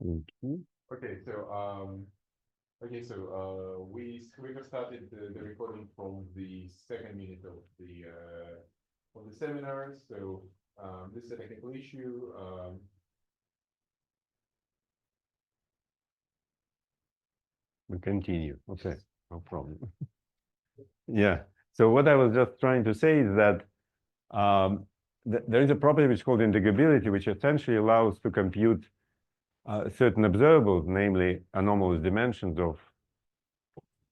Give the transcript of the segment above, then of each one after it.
Okay, we have started the recording from the second minute of the seminar. So this is a technical issue. We continue. Okay, no problem. Yeah. So what I was just trying to say is that there is a property which is called integrability, which essentially allows to compute certain observables, namely anomalous dimensions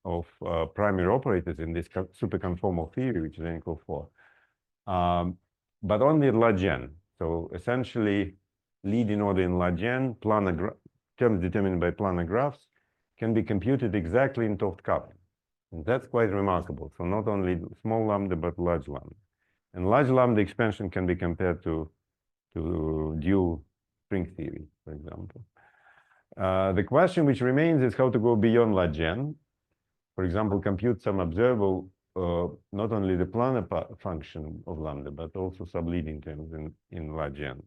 of primary operators in this superconformal theory, which is n equals 4, but only at large n. So essentially, leading order in large n, terms determined by planar graphs, can be computed exactly in 't Hooft coupling. And that's quite remarkable. So not only small lambda, but large lambda. And large lambda expansion can be compared to dual string theory, for example. The question which remains is how to go beyond large n. For example, compute some observable, not only the planar function of lambda, but also subleading terms in large n.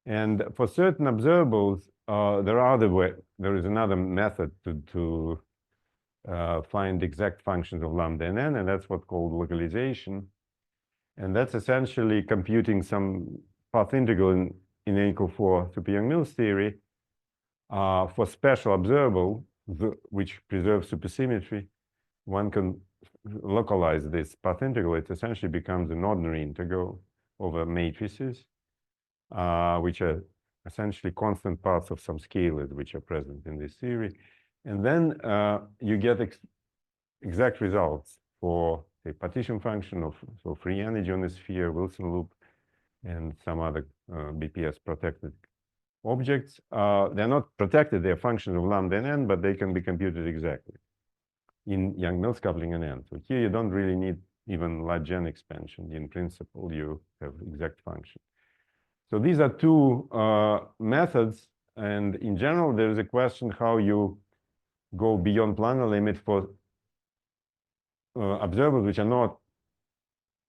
And for certain observables, there is another method to find exact functions of lambda and n, and that's what's called localization. And that's essentially computing some path integral in n equal 4 Super-Yang-Mills theory for special observable, which preserves supersymmetry. One can localize this path integral. It essentially becomes an ordinary integral over matrices, which are essentially constant paths of some scalars which are present in this theory. And then you get exact results for a partition function of free energy on the sphere, Wilson loop, and some other BPS protected objects. They're not protected, they're functions of lambda and n, but they can be computed exactly in Yang-Mills coupling and n. So here you don't really need even large n expansion. In principle, you have exact function. So these are two methods, and in general, there is a question how you go beyond planar limit for observables which are not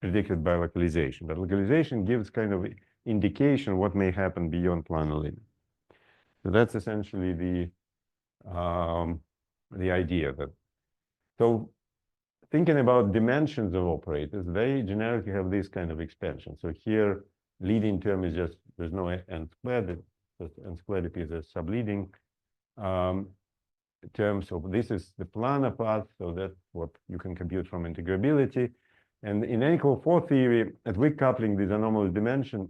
predicted by localization. But localization gives kind of indication what may happen beyond planar limit. So that's essentially the idea that. So thinking about dimensions of operators, they generically have this kind of expansion. So here, leading term is just, there's no n squared, just n squared appears as subleading terms. So this is the planar path, so that's what you can compute from integrability. And in n equal 4 theory, at weak coupling, these anomalous dimensions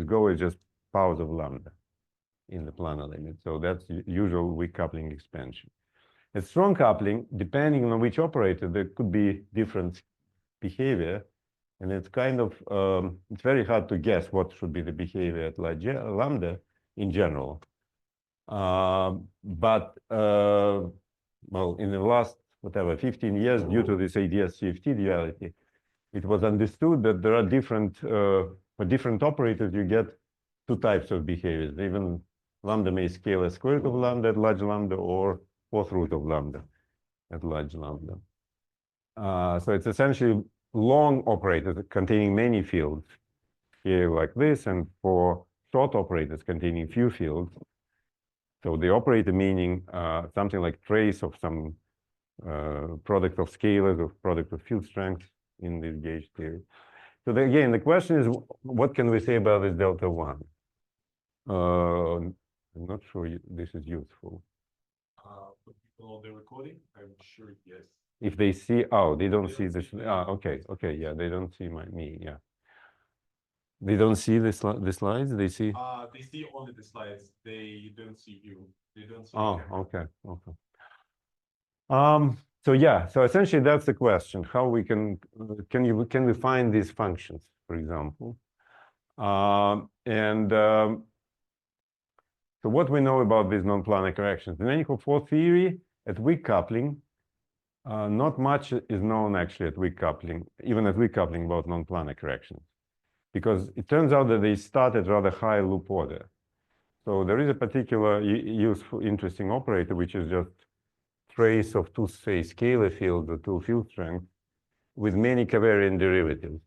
go as just powers of lambda in the planar limit. So that's usual weak coupling expansion. At strong coupling, depending on which operator, there could be different behavior. And it's kind of, it's very hard to guess what should be the behavior at large lambda in general. Well, in the last, 15 years, due to this ADS-CFT duality, it was understood that there are different, for different operators, you get two types of behaviors. Even lambda may scale as square root of lambda at large lambda or fourth root of lambda at large lambda. So it's essentially long operators containing many fields here like this, and for short operators containing few fields. So the operator meaning something like trace of some product of scalars or product of field strength in this gauge theory. So again, the question is, what can we say about this delta 1? I'm not sure this is useful. For people on the recording, I'm sure yes. If they see, they don't see this. Okay, yeah, they don't see me, yeah. They don't see the slides. They see. They see only the slides. They don't see you. They don't see. Okay. So yeah, so essentially that's the question: how we can we find these functions, for example? So what we know about these non-planar corrections? In n equal 4 theory, at weak coupling, not much is known actually at weak coupling, even at weak coupling, about non-planar corrections, because it turns out that they start at rather high loop order. So there is a particular useful, interesting operator, which is just trace of two, say, scalar fields or two field strengths with many covariant derivatives.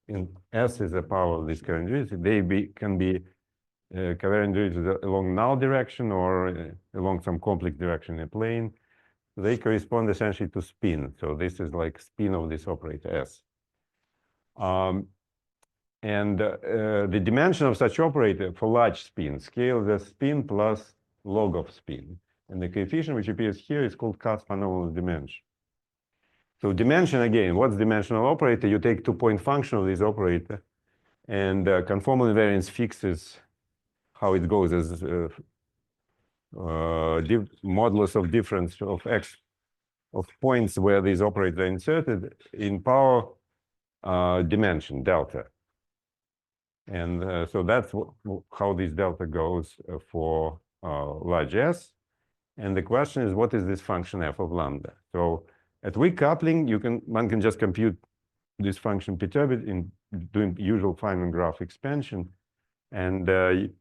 And S is the power of this covariant derivative. They can be covariant derivatives along null direction or along some complex direction in a plane. They correspond essentially to spin. So this is like spin of this operator S. The dimension of such operator for large spin scales as spin plus log of spin. And the coefficient which appears here is called cusp anomalous dimension. So dimension, again, what's dimensional operator? You take two-point function of this operator, and conformal invariance fixes how it goes as modulus of difference of x of points where these operators are inserted in power dimension, delta. And so that's how this delta goes for large S. And the question is, what is this function f of lambda? So at weak coupling, one can just compute this function perturbed in doing usual Feynman graph expansion. And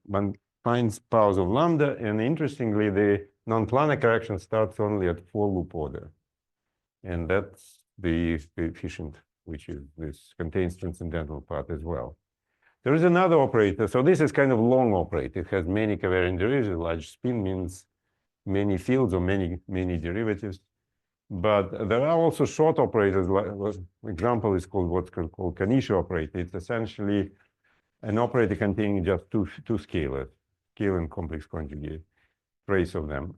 one finds powers of lambda. And interestingly, the non-planar correction starts only at 4-loop order. And that's the coefficient, which is this contains transcendental part as well. There is another operator. So this is kind of long operator. It has many covariant derivatives. Large spin means many fields or many derivatives. But there are also short operators. Example is called what's called Kanishi operator. It's essentially an operator containing just two scalars, scalar and complex conjugate, trace of them.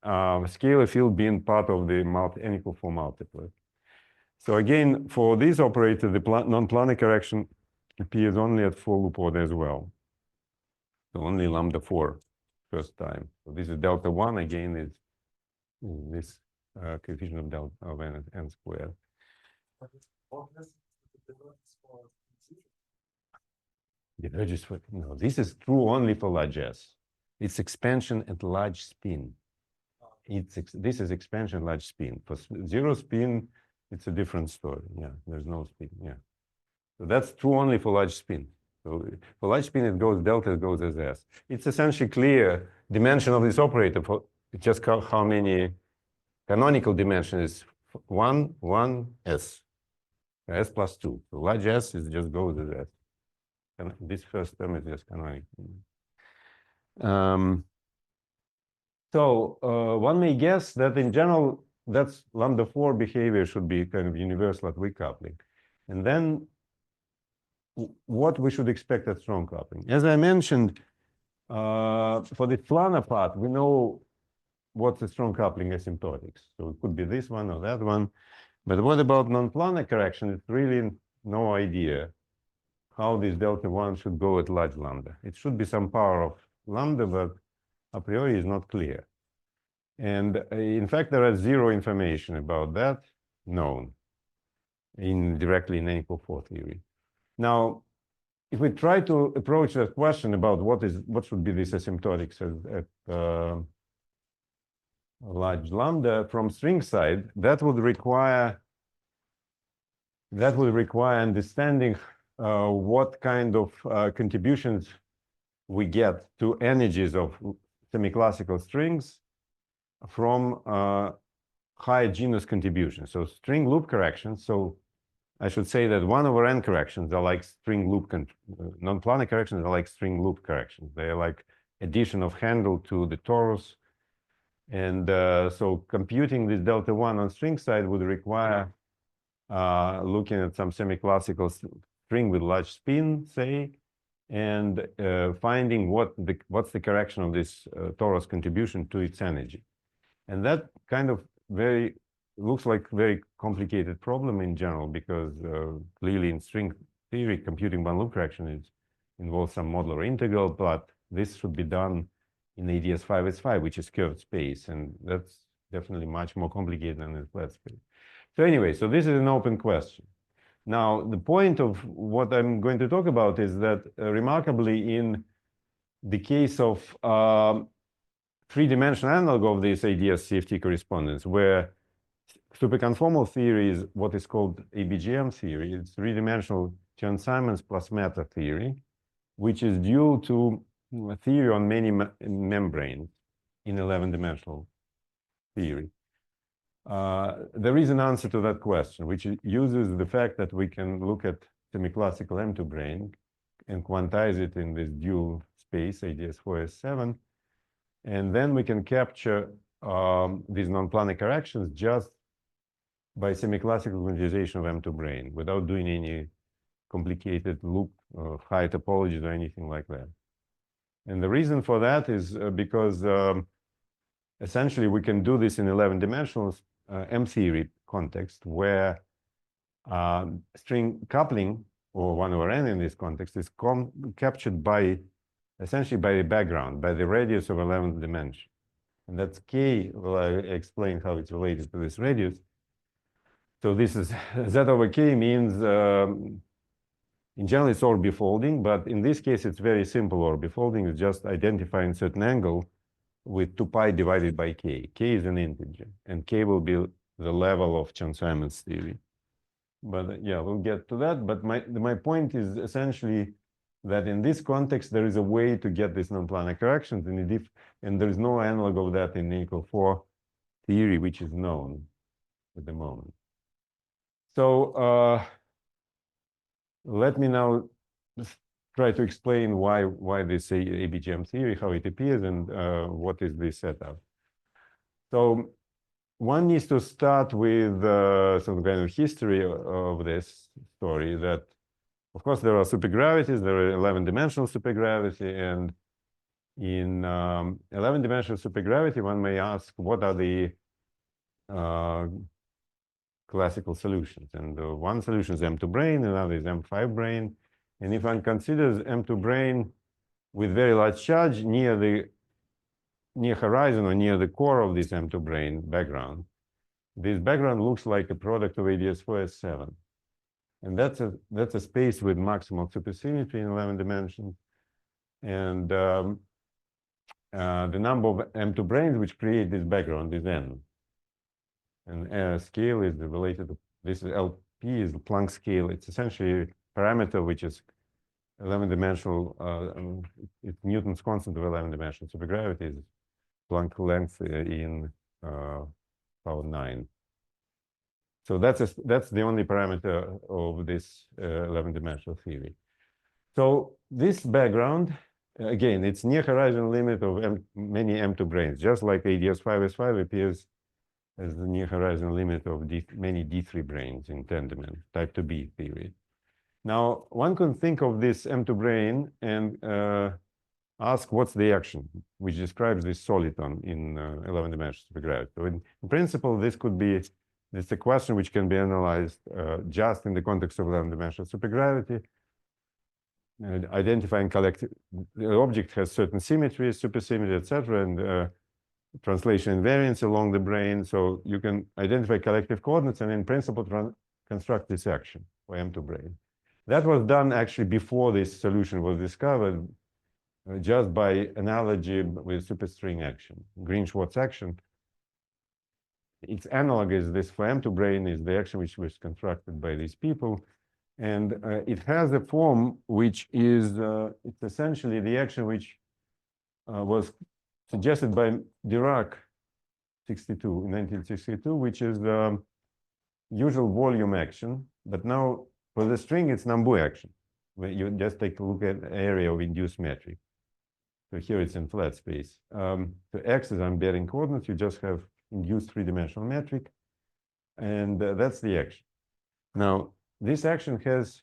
Scalar field being part of the n equal 4 multiplet. So again, for this operator, the non-planar correction appears only at 4-loop order as well. So only lambda 4 first time. So this is delta 1 again is this coefficient of delta of n squared. Diverges for no. This is true only for large S. It's expansion at large spin. This is expansion large spin. For zero spin, it's a different story. Yeah, there's no spin. Yeah, so that's true only for large spin. So for large spin, it goes delta goes as S. It's essentially clear dimension of this operator for just how many canonical dimension is 1, 1, S. S plus 2. So large S is just goes as S. And this first term is just canonical. One may guess that in general, that's lambda 4 behavior should be kind of universal at weak coupling. And then what we should expect at strong coupling. As I mentioned, for the planar part, we know what's a strong coupling asymptotics. So it could be this one or that one. But what about non-planar correction? It's really no idea how this delta 1 should go at large lambda. It should be some power of lambda, but a priori is not clear. And in fact, there is zero information about that known directly in n equal 4 theory. Now, if we try to approach that question about what should be this asymptotics at large lambda from string side, that would require understanding what kind of contributions we get to energies of semiclassical strings from high genus contributions. So string loop corrections. So I should say that 1/n corrections are like string loop, non-planar corrections are like string loop corrections. They are like addition of handle to the torus. And so computing this delta 1 on string side would require looking at some semiclassical string with large spin, say, and finding what's the correction of this torus contribution to its energy. And that kind of looks like very complicated problem in general, because clearly in string theory, computing one loop correction involves some modular integral, but this should be done in ADS5S5, which is curved space, and that's definitely much more complicated than in flat space. So anyway, so this is an open question. Now, the point of what I'm going to talk about is that remarkably in the case of three-dimensional analog of this ADS-CFT correspondence, where superconformal theory is what is called ABJM theory, it's three-dimensional Chern-Simons+matter theory, which is due to a theory on many membranes in 11-dimensional theory. There is an answer to that question, which uses the fact that we can look at semiclassical M2 brane and quantize it in this dual space, ADS4, S7. And then we can capture these non-planar corrections just by semiclassical quantization of M2 brane without doing any complicated loop high topologies or anything like that. And the reason for that is because essentially we can do this in 11-dimensional M-theory context where string coupling, or 1/n in this context, is captured by essentially by the background, by the radius of 11th dimension. And that's K. Well, I explain how it's related to this radius. So this is Z over K means in general it's orbifolding, but in this case it's very simple orbifolding. It's just identifying certain angle with 2 pi divided by K. K is an integer, and K will be the level of Chern-Simons theory. But yeah, we'll get to that. But my point is essentially that in this context, there is a way to get these non-planar corrections, and there is no analog of that in equal 4 theory, which is known at the moment. So let me now try to explain why this ABJM theory, how it appears, and what is the setup. So one needs to start with some kind of history of this story. That, of course, there are supergravities. There are 11-dimensional supergravity, and in 11-dimensional supergravity, one may ask, what are the classical solutions? And one solution is M2 brane, another is M5 brane. And if one considers M2 brane with very large charge near horizon or near the core of this M2 brane background, this background looks like a product of ADS4, S7. And that's a space with maximal supersymmetry in 11 dimensions. And the number of M2 branes which create this background is n. And scale is related to this. LP is the Planck scale. It's essentially a parameter which is 11-dimensional. It's Newton's constant of 11-dimensional supergravity is Planck length in power 9. So that's the only parameter of this 11-dimensional theory. So this background, again, it's near horizon limit of many M2 branes, just like ADS5, S5 appears as the near horizon limit of many D3 branes in tandem type 2B theory. Now, one can think of this M2 brane and ask what's the action which describes this soliton in 11-dimensional supergravity. So in principle, this is a question which can be analyzed just in the context of 11-dimensional supergravity. Identifying collective, the object has certain symmetries, supersymmetry, etc., and translation invariance along the brane. So you can identify collective coordinates and in principle construct this action for M2 brane. That was done actually before this solution was discovered, just by analogy with superstring action, Green-Schwarz action. Its analog is this for M2 brane is the action which was constructed by these people. And it has a form which is, it's essentially the action which was suggested by Dirac in 1962, which is the usual volume action. But now for the string, it's Nambu action. Where you just take a look at area of induced metric. So here it's in flat space. So X is unbearing coordinates. You just have induced 3-dimensional metric. And that's the action. Now, this action has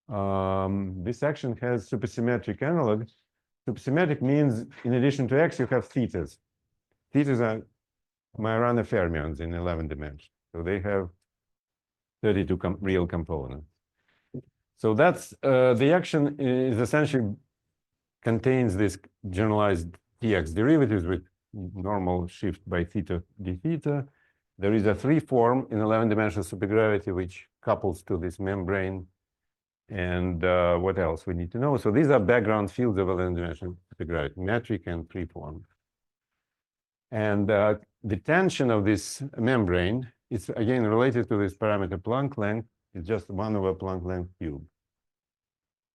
supersymmetric analog. Supersymmetric means in addition to X, you have thetas. Thetas are Majorana fermions in 11 dimensions. So they have 32 real components. So that's the action is essentially contains this generalized Tx derivatives with normal shift by theta d theta. There is a 3-form in 11-dimensional supergravity which couples to this membrane. And what else we need to know? So these are background fields of 11-dimensional supergravity, metric and 3-form. And the tension of this membrane is again related to this parameter Planck length. It's just 1 over Planck length cubed.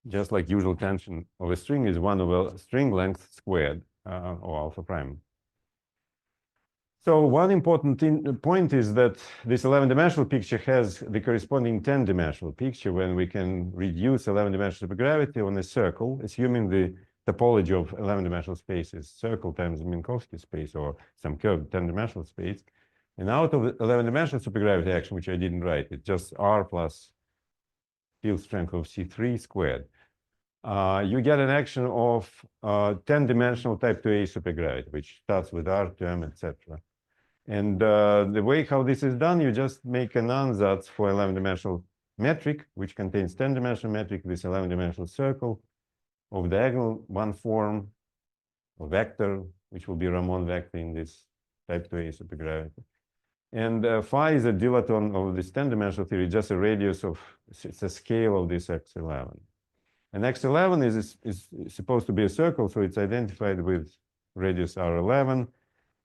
Just like usual tension of a string is 1 over string length squared, or alpha prime. So one important point is that this 11-dimensional picture has the corresponding 10-dimensional picture when we can reduce 11-dimensional supergravity on a circle, assuming the topology of 11-dimensional space is circle times Minkowski space or some curved 10-dimensional space. And out of the 11-dimensional supergravity action, which I didn't write, it's just R plus field strength of C3 squared. You get an action of 10-dimensional type 2A supergravity, which starts with R term, etc. And the way how this is done, you just make an ansatz for 11-dimensional metric, which contains 10-dimensional metric, this 11-dimensional circle of diagonal one form of vector, which will be Ramon vector in this type 2A supergravity. And phi is a dilaton of this 10-dimensional theory, just a radius of, it's a scale of this X11. And X11 is supposed to be a circle, so it's identified with radius R11.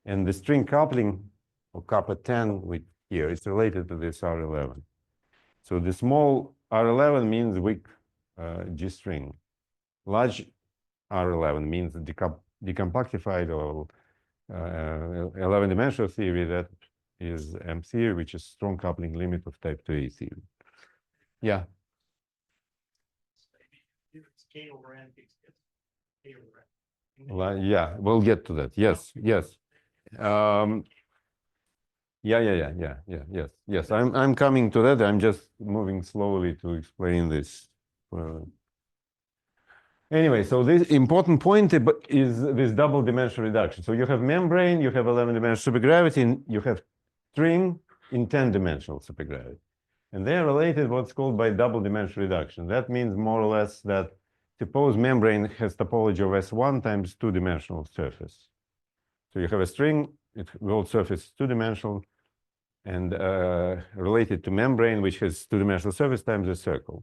And the string coupling of kappa 10 with here is related to this R11. So the small R11 means weak G string. Large R11 means decompactified or 11-dimensional theory that is M theory, which is strong coupling limit of type 2A theory. Yeah. K over N, K over N. Yeah, we'll get to that. Yes, yes. Yes. I'm coming to that. I'm just moving slowly to explain this. Anyway, so this important point is this double dimensional reduction. So you have membrane, you have 11-dimensional supergravity, and you have string in 10-dimensional supergravity. And they are related what's called by double dimensional reduction. That means more or less that suppose membrane has topology of S1 times 2-dimensional surface. So you have a string, its world surface is 2-dimensional and related to membrane, which has 2-dimensional surface times a circle.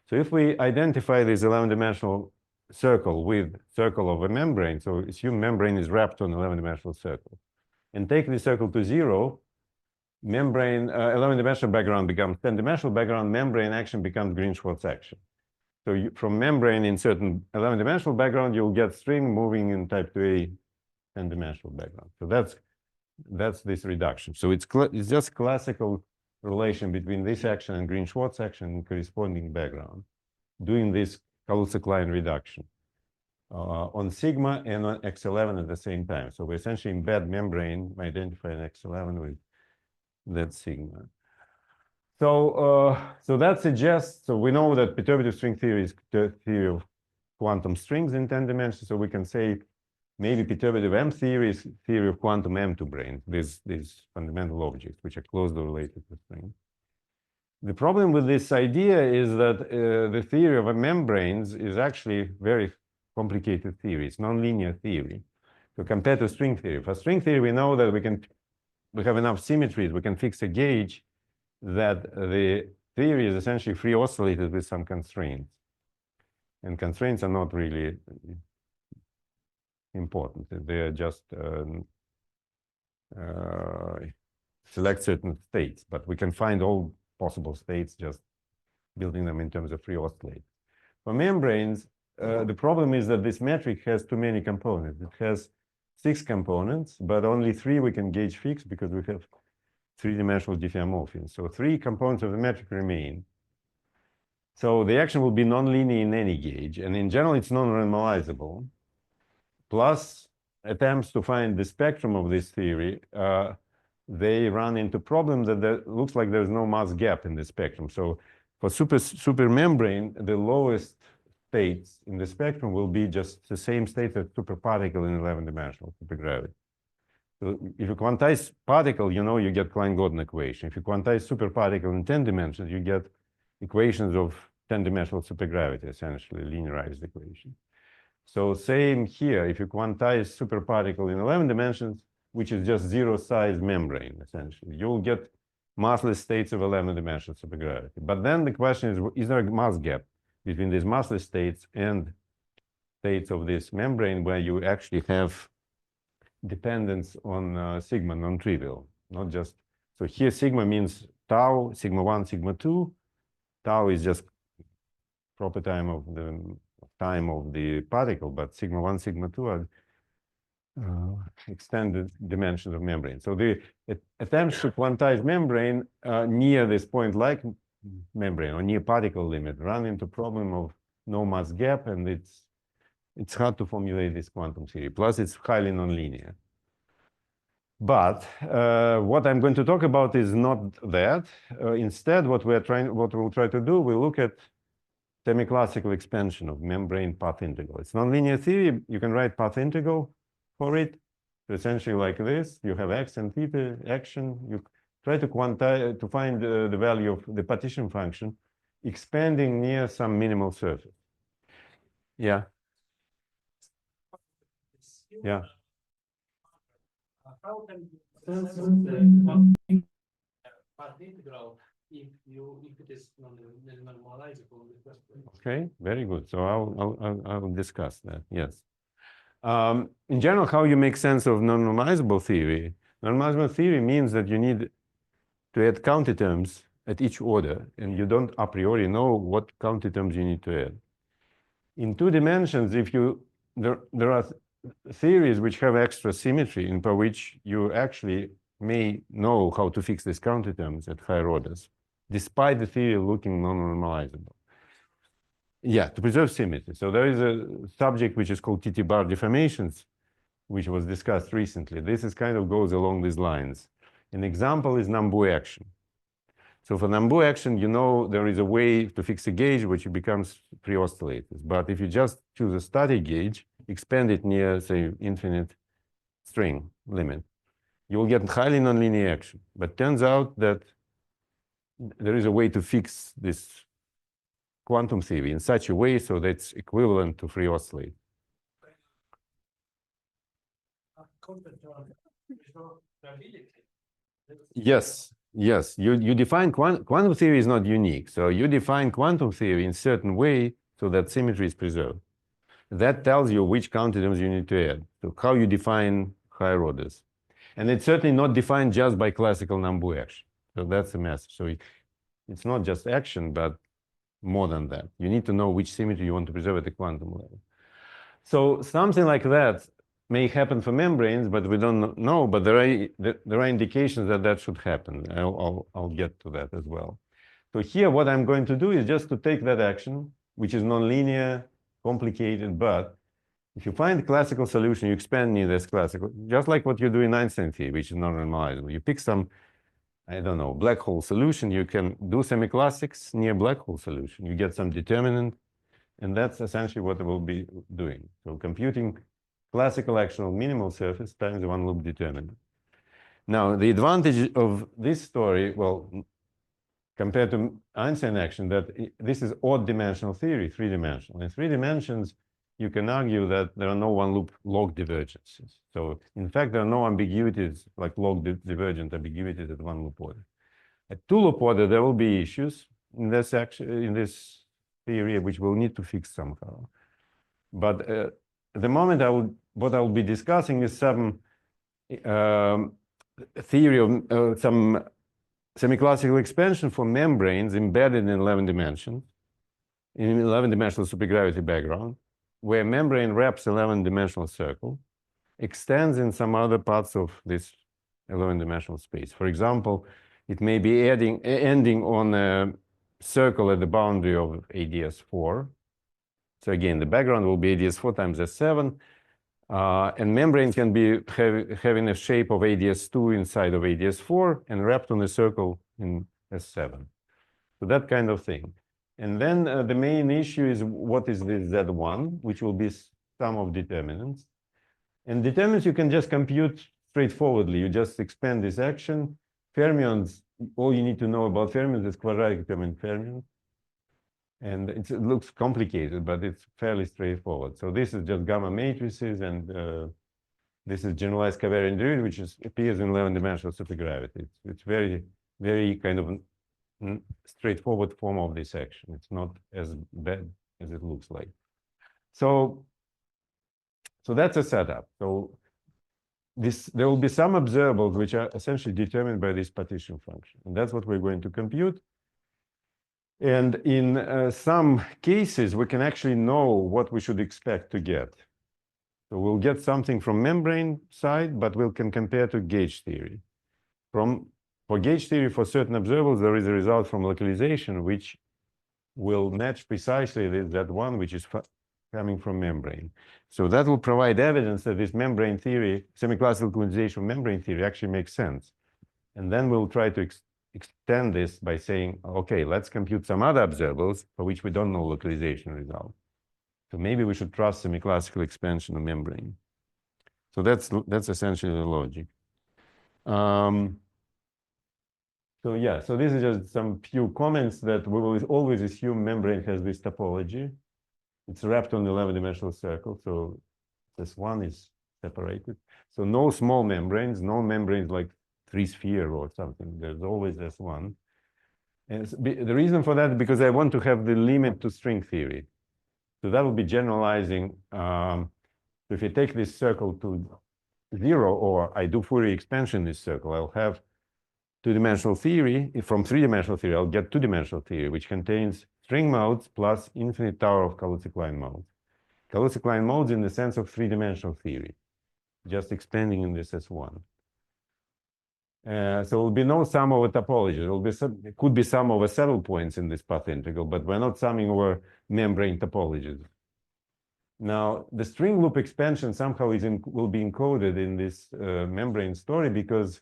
So if we identify this 11-dimensional circle with circle of a membrane, so assume membrane is wrapped on 11-dimensional circle, and take the circle to 0, membrane 11-dimensional background becomes 10-dimensional background, membrane action becomes Green-Schwarz action. So from membrane in certain 11-dimensional background, you'll get string moving in type 2A 10-dimensional background. So that's this reduction. So it's just classical relation between this action and Green-Schwarz action in corresponding background, doing this Kaluza-Klein reduction on sigma and on X11 at the same time. So we essentially embed membrane, identify an X11 with that sigma. So that suggests, so we know that perturbative string theory is the theory of quantum strings in 10 dimensions. So we can say maybe perturbative M theory is theory of quantum M2 branes, these fundamental objects, which are closely related to strings. The problem with this idea is that the theory of membranes is actually very complicated theory. It's nonlinear theory. So compared to string theory, for string theory, we know that we have enough symmetries, we can fix a gauge that the theory is essentially free oscillated with some constraints. And constraints are not really important. They are just select certain states, but we can find all possible states just building them in terms of free oscillate. For membranes, the problem is that this metric has too many components. It has 6 components, but only 3 we can gauge fix because we have 3-dimensional diffeomorphism. So 3 components of the metric remain. So the action will be nonlinear in any gauge, and in general, it's non-normalizable. Plus, attempts to find the spectrum of this theory, they run into problems that there looks like there's no mass gap in the spectrum. So for supermembrane, the lowest states in the spectrum will be just the same state as superparticle in 11-dimensional supergravity. So if you quantize particle, you know you get Klein-Gordon equation. If you quantize superparticle in 10 dimensions, you get equations of 10-dimensional supergravity, essentially linearized equation. So same here, if you quantize superparticle in 11 dimensions, which is just zero-size membrane, essentially, you'll get massless states of 11-dimensional supergravity. But then the question is there a mass gap between these massless states and states of this membrane where you actually have dependence on sigma, non-trivial, not just, so here sigma means tau, sigma 1, sigma 2. Tau is just proper time of the particle, but sigma 1, sigma 2 are extended dimensions of membrane. So the attempts to quantize membrane near this point-like membrane or near particle limit run into problem of no mass gap, and it's hard to formulate this quantum theory. Plus, it's highly nonlinear. But what I'm going to talk about is not that. Instead, what we'll try to do, we'll look at semiclassical expansion of membrane path integral. It's nonlinear theory. You can write path integral for it. So essentially like this, you have x and theta action. You try to quantize, to find the value of the partition function expanding near some minimal surface. Yeah. Yeah. How can you path integral if it is non-normalizable in the first place? Okay, very good. So I'll discuss that. Yes. In general, how you make sense of non-normalizable theory? Normalizable theory means that you need to add counterterms at each order, and you don't a priori know what counterterms you need to add. In 2 dimensions, if you there are theories which have extra symmetry, and for which you actually may know how to fix these counterterms at higher orders, despite the theory looking non-normalizable. Yeah, to preserve symmetry. So there is a subject which is called TT-bar deformations, which was discussed recently. This is kind of goes along these lines. An example is Nambu action. So for Nambu action, you know there is a way to fix a gauge which becomes free oscillators. But if you just choose a static gauge, expand it near, say, infinite string limit, you will get highly nonlinear action. But turns out that there is a way to fix this quantum theory in such a way so that it's equivalent to free oscillate. Yes, yes. You define quantum theory is not unique. So you define quantum theory in certain way so that symmetry is preserved. That tells you which counterterms you need to add. So how you define higher orders. And it's certainly not defined just by classical Nambu action. So that's the message. So it's not just action, but more than that. You need to know which symmetry you want to preserve at the quantum level. So something like that may happen for membranes, but we don't know. But there are indications that that should happen. I'll get to that as well. So here, what I'm going to do is just to take that action, which is nonlinear, complicated, but if you find a classical solution, you expand near this classical, just like what you do in Einstein theory, which is non-normalizable. You pick some, I don't know, black hole solution, you can do semiclassics near black hole solution. You get some determinant, and that's essentially what we'll be doing. So computing classical action of minimal surface times the one loop determinant. Now, the advantage of this story, well, compared to Einstein action, that this is odd dimensional theory, 3-dimensional. In 3 dimensions, you can argue that there are no one loop log divergences. So in fact, there are no ambiguities like log divergent ambiguities at 1 loop order. At 2 loop order, there will be issues in this theory, which we'll need to fix somehow. But at the moment, what I'll be discussing is some theory of some semiclassical expansion for membranes embedded in 11 dimensions, in 11-dimensional supergravity background, where membrane wraps 11-dimensional circle, extends in some other parts of this 11-dimensional space. For example, it may be ending on a circle at the boundary of ADS4. So again, the background will be ADS4 times S7, and membrane can be having a shape of ADS2 inside of ADS4 and wrapped on a circle in S7. So that kind of thing. And then the main issue is what is this Z1, which will be sum of determinants. And determinants you can just compute straightforwardly. You just expand this action. Fermions, all you need to know about fermions is quadratic determinant fermions. And it looks complicated, but it's fairly straightforward. So this is just gamma matrices, and this is generalized covariant derivative, which appears in 11-dimensional supergravity. It's very, very kind of straightforward form of this action. It's not as bad as it looks like. So that's a setup. So there will be some observables which are essentially determined by this partition function, and that's what we're going to compute. And in some cases, we can actually know what we should expect to get. So we'll get something from membrane side, but we can compare to gauge theory. For gauge theory, for certain observables, there is a result from localization, which will match precisely that one which is coming from membrane. So that will provide evidence that this membrane theory, semiclassical quantization membrane theory, actually makes sense. And then we'll try to extend this by saying, okay, let's compute some other observables for which we don't know localization result. So maybe we should trust semiclassical expansion of membrane. So that's essentially the logic. So yeah, so this is just some few comments that we will always assume membrane has this topology. It's wrapped on the 11-dimensional circle, so this one is separated. So no small membranes, no membranes like 3-sphere or something. There's always this one. And the reason for that is because I want to have the limit to string theory. So that will be generalizing. So if you take this circle to 0, or I do Fourier expansion in this circle, I'll have two-dimensional theory. From three-dimensional theory, I'll get two-dimensional theory, which contains string modes plus infinite tower of Kaluza-Klein modes. Kaluza-Klein modes in the sense of three-dimensional theory, just expanding in this S1. So there will be no sum over topologies. It could be sum over saddle points in this path integral, but we're not summing over membrane topologies. Now, the string loop expansion somehow will be encoded in this membrane story because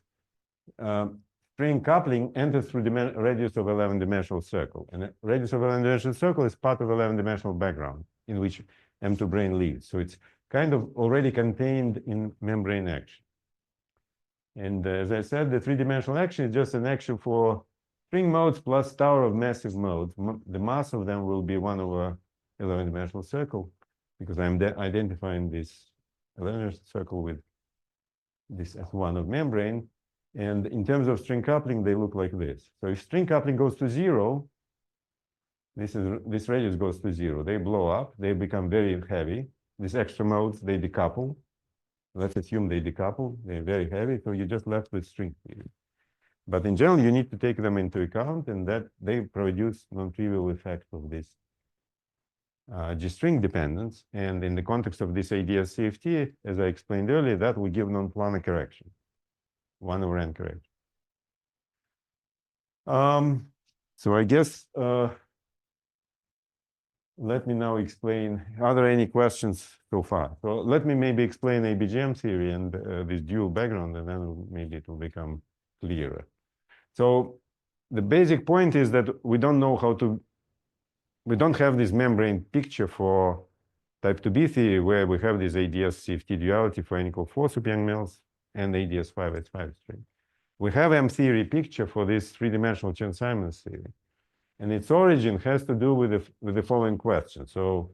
string coupling enters through the radius of 11-dimensional circle. And the radius of 11-dimensional circle is part of 11-dimensional background in which M2 brane lives. So it's kind of already contained in membrane action. And as I said, the three-dimensional action is just an action for string modes plus tower of massive modes. The mass of them will be 1 over 11-dimensional circle, because I'm identifying this 11-dimensional circle with this S1 of membrane. And in terms of string coupling, they look like this. So if string coupling goes to 0, this radius goes to 0. They blow up. They become very heavy. These extra modes, they decouple. Let's assume they decouple. They're very heavy. So you're just left with string theory. But in general, you need to take them into account, and that they produce non-trivial effect of this G-string dependence. And in the context of this idea of CFT, as I explained earlier, that will give non-planar correction. 1 over n correction. So I guess let me now explain, are there any questions so far? So let me maybe explain ABJM theory and this dual background, and then maybe it will become clearer. So the basic point is that we don't know how to, we don't have this membrane picture for type 2B theory where we have this ADS CFT duality for n equal 4 Young-Mills and ADS 5S5 string. We have M theory picture for this three-dimensional Chern-Simons theory. And its origin has to do with the following question. So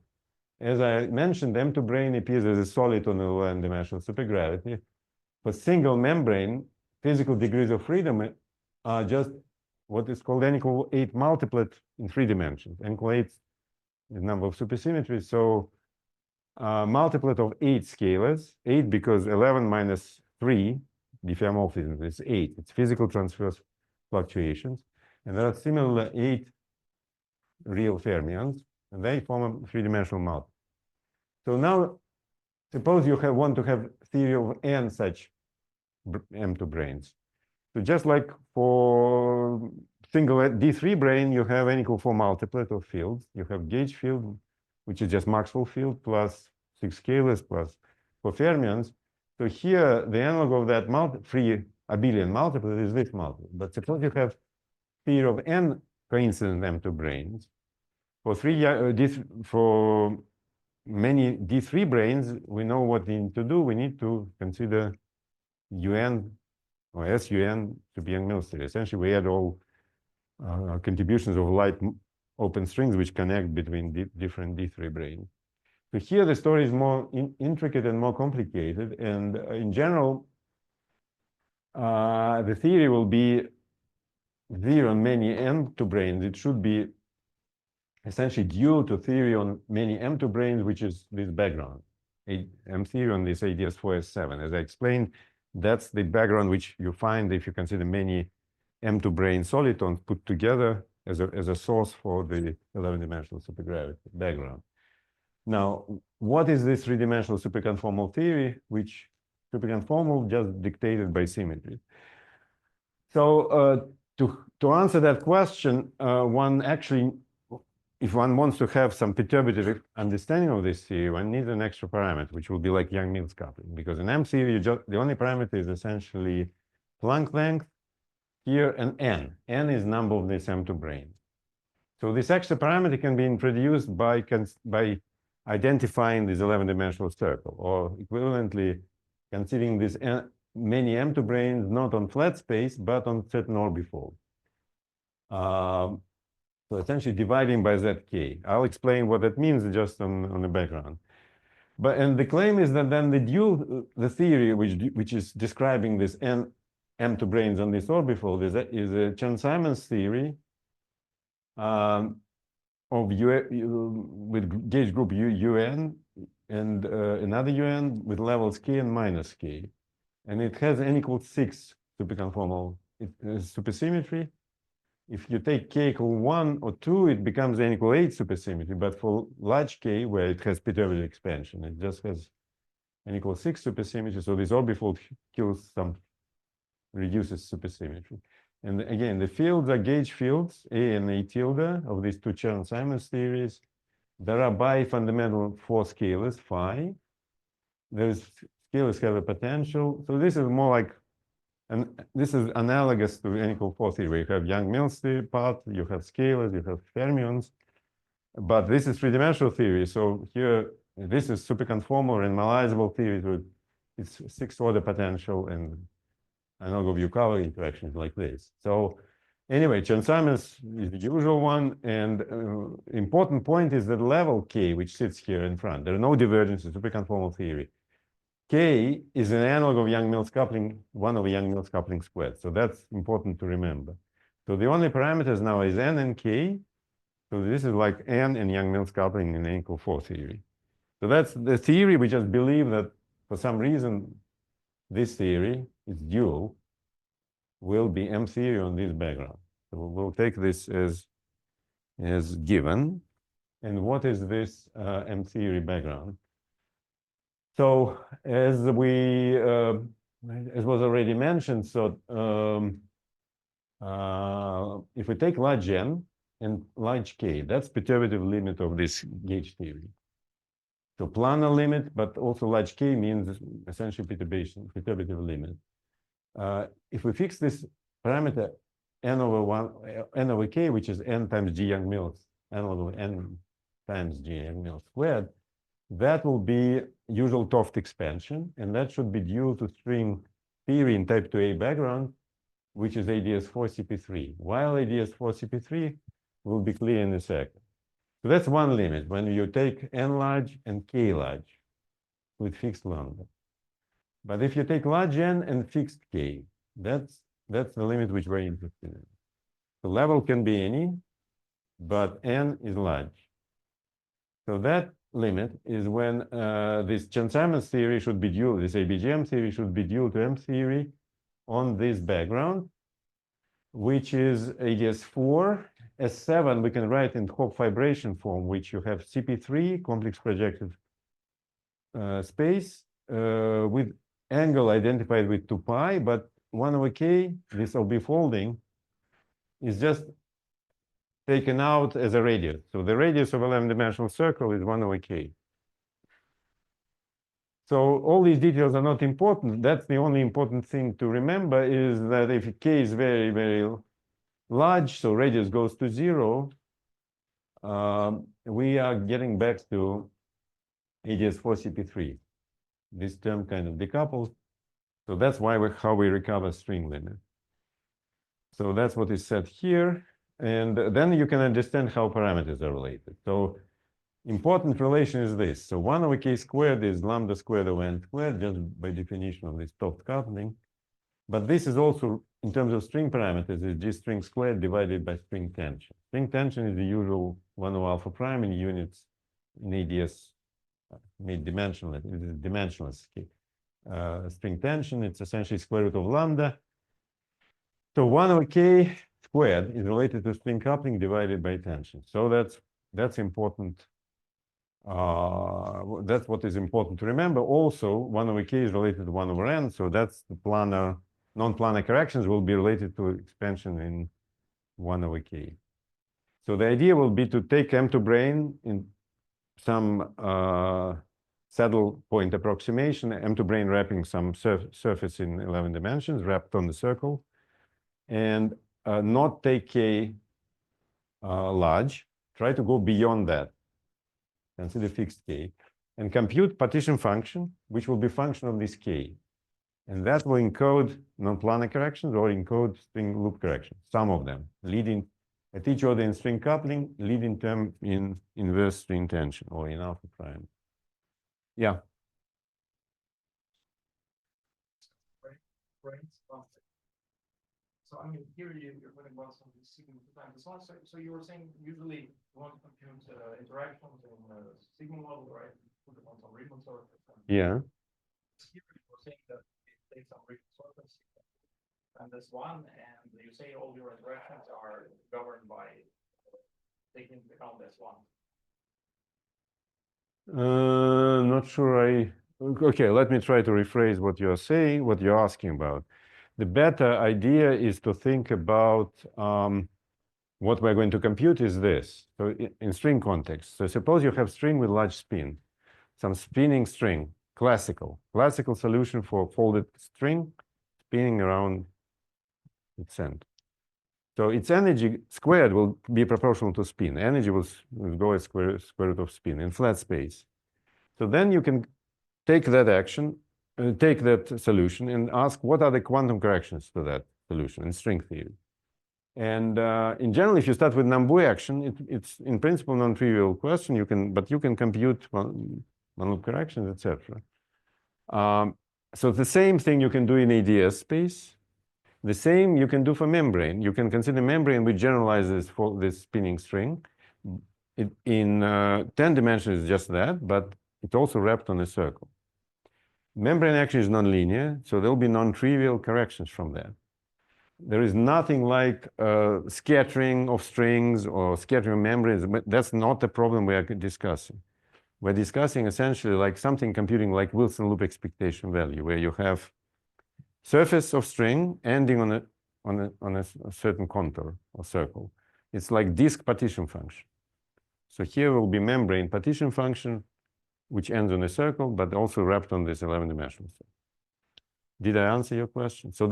as I mentioned, M2 brane appears as a solid on the n-dimensional supergravity. For single membrane, physical degrees of freedom are just what is called n equal 8 multiplet in 3 dimensions. N equal 8 is the number of supersymmetries. So multiplet of 8 scalars, 8 because 11 minus 3, diffeomorphism is 8. It's physical transverse fluctuations. And there are similar 8 real fermions, and they form a 3-dimensional multiple. So now, suppose you want to have theory of n such M2 branes. So just like for single D3 brane, you have n equal 4 multiplet of fields. You have gauge field, which is just Maxwell field, plus 6 scalars, plus 4 fermions. So here, the analog of that free abelian multiplet is this multiplet. But suppose you have theory of n coincident M2 branes. For many D3 branes, we know what we need to do. We need to consider UN or SUN to be Young-Mills theory. Essentially, we add all contributions of light open strings which connect between different D3 branes. So here the story is more intricate and more complicated. And in general, the theory will be theory on many M2 branes. It should be essentially due to theory on many M2 branes, which is this background. M theory on this ADS 4S7. As I explained, that's the background which you find if you consider many M2 brane solitons put together as a source for the 11-dimensional supergravity background. Now, what is this three-dimensional superconformal theory, which superconformal just dictated by symmetry? So to answer that question, one actually, if one wants to have some perturbative understanding of this theory, one needs an extra parameter, which will be like Yang-Mills coupling, because in M theory, the only parameter is essentially Planck length here and n. N is number of this M2 brane. So this extra parameter can be introduced by identifying this 11-dimensional circle, or equivalently considering this many M2 branes not on flat space, but on certain orbifold. So essentially dividing by ZK. I'll explain what that means just on the background. And the claim is that then the theory which is describing this M2 branes on this orbifold is a Chern-Simons theory of with gauge group UN and another UN with levels K and minus K. And it has n equals 6 superconformal supersymmetry. If you take K equal 1 or 2, it becomes n equal 8 supersymmetry. But for large K, where it has perturbative expansion, it just has n equals 6 supersymmetry. So this orbifold reduces supersymmetry. And again, the fields are gauge fields, A and A tilde, of these two Chern-Simons theories. There are bi-fundamental four scalars, phi. Scalars have a potential. So this is more like, and this is analogous to n equal 4 theory, where you have Yang-Mills part, you have scalars, you have fermions. But this is three-dimensional theory. So here, this is superconformal renormalizable theory with its sixth-order potential and analog of Yukawa interactions like this. So anyway, Chern-Simons is the usual one. And important point is that level K, which sits here in front, there are no divergences, superconformal theory. K is an analog of Yang-Mills coupling, 1 over Yang-Mills coupling squared. So that's important to remember. So the only parameters now is n and k. So this is like n and Yang-Mills coupling in n equal 4 theory. So that's the theory. We just believe that for some reason, this theory is dual, will be M theory on this background. So we'll take this as given. And what is this M theory background? So as was already mentioned, so if we take large n and large k, that's perturbative limit of this gauge theory. So planar limit, but also large k means essentially perturbative limit. If we fix this parameter n over k, which is n times g Yang-Mills, n over n times g Yang-Mills squared, that will be usual Toft expansion, and that should be due to string theory in type 2a background, which is ADS4-CP3, while ADS4-CP3 will be clear in a second. So that's one limit when you take n large and k large with fixed lambda. But if you take large n and fixed k, that's the limit which we're interested in. The level can be any, but n is large. So that limit is when this Chern-Simons theory should be dual, this ABJM theory should be dual to M theory on this background, which is ADS4. S7 we can write in Hopf vibration form, which you have CP3, complex projective space, with angle identified with 2 pi, but 1 over k, this will be folding, is just taken out as a radius. So the radius of 11-dimensional circle is 1 over k. So all these details are not important. That's the only important thing to remember, is that if k is very, very large, so radius goes to 0, we are getting back to ADS4-CP3. This term kind of decouples. So that's how we recover string limit. So that's what is said here. And then you can understand how parameters are related. So important relation is this. So 1 over k squared is lambda squared over n squared, just by definition of this Toft coupling. But this is also, in terms of string parameters, is g string squared divided by string tension. String tension is the usual 1 over alpha prime in units in ADS mid-dimensional. It is dimensionless string tension. It's essentially square root of lambda. So 1 over k squared is related to string coupling divided by tension. So that's important That's what is important to remember. Also, 1 over k is related to 1 over n, so that's the planar, non-planar corrections will be related to expansion in 1 over k. So the idea will be to take M to brane in some saddle point approximation, M to brane wrapping some surface in 11 dimensions wrapped on the circle, and not take k large, try to go beyond that, consider fixed k, and compute partition function, which will be function of this k. And that will encode non-planar corrections or encode string loop corrections, some of them, leading at each order in string coupling, leading term in inverse string tension or in alpha prime. Yeah. So I mean, here you're putting about some sigma time. So you were saying usually you want to compute interactions in sigma model, right? Put them on some Riemann surface. Yeah. Here you were saying that it takes some Riemann surface and this one, and you say all your interactions are governed by taking into account this one. Not sure okay, let me try to rephrase what you're saying, what you're asking about. The better idea is to think about what we're going to compute is this. So in string context, so suppose you have string with large spin, some spinning string, classical solution for folded string spinning around its end. So its energy squared will be proportional to spin. Energy will go as square root of spin in flat space. So then you can take that action, take that solution and ask what are the quantum corrections to that solution in string theory. And in general, if you start with Nambu action, it's in principle non-trivial question. But you can compute one-loop corrections, etc. So the same thing you can do in ADS space. The same you can do for membrane. You can consider membrane which generalizes for this spinning string. In 10 dimensions, it's just that, but it's also wrapped on a circle. Membrane action is nonlinear, so there'll be non-trivial corrections from that. There is nothing like scattering of strings or scattering of membranes, but that's not the problem we are discussing. We're discussing essentially like something computing like Wilson loop expectation value, where you have surface of string ending on a certain contour or circle. It's like disk partition function. So here will be membrane partition function, which ends on a circle, but also wrapped on this 11-dimensional circle. Did I answer your question? So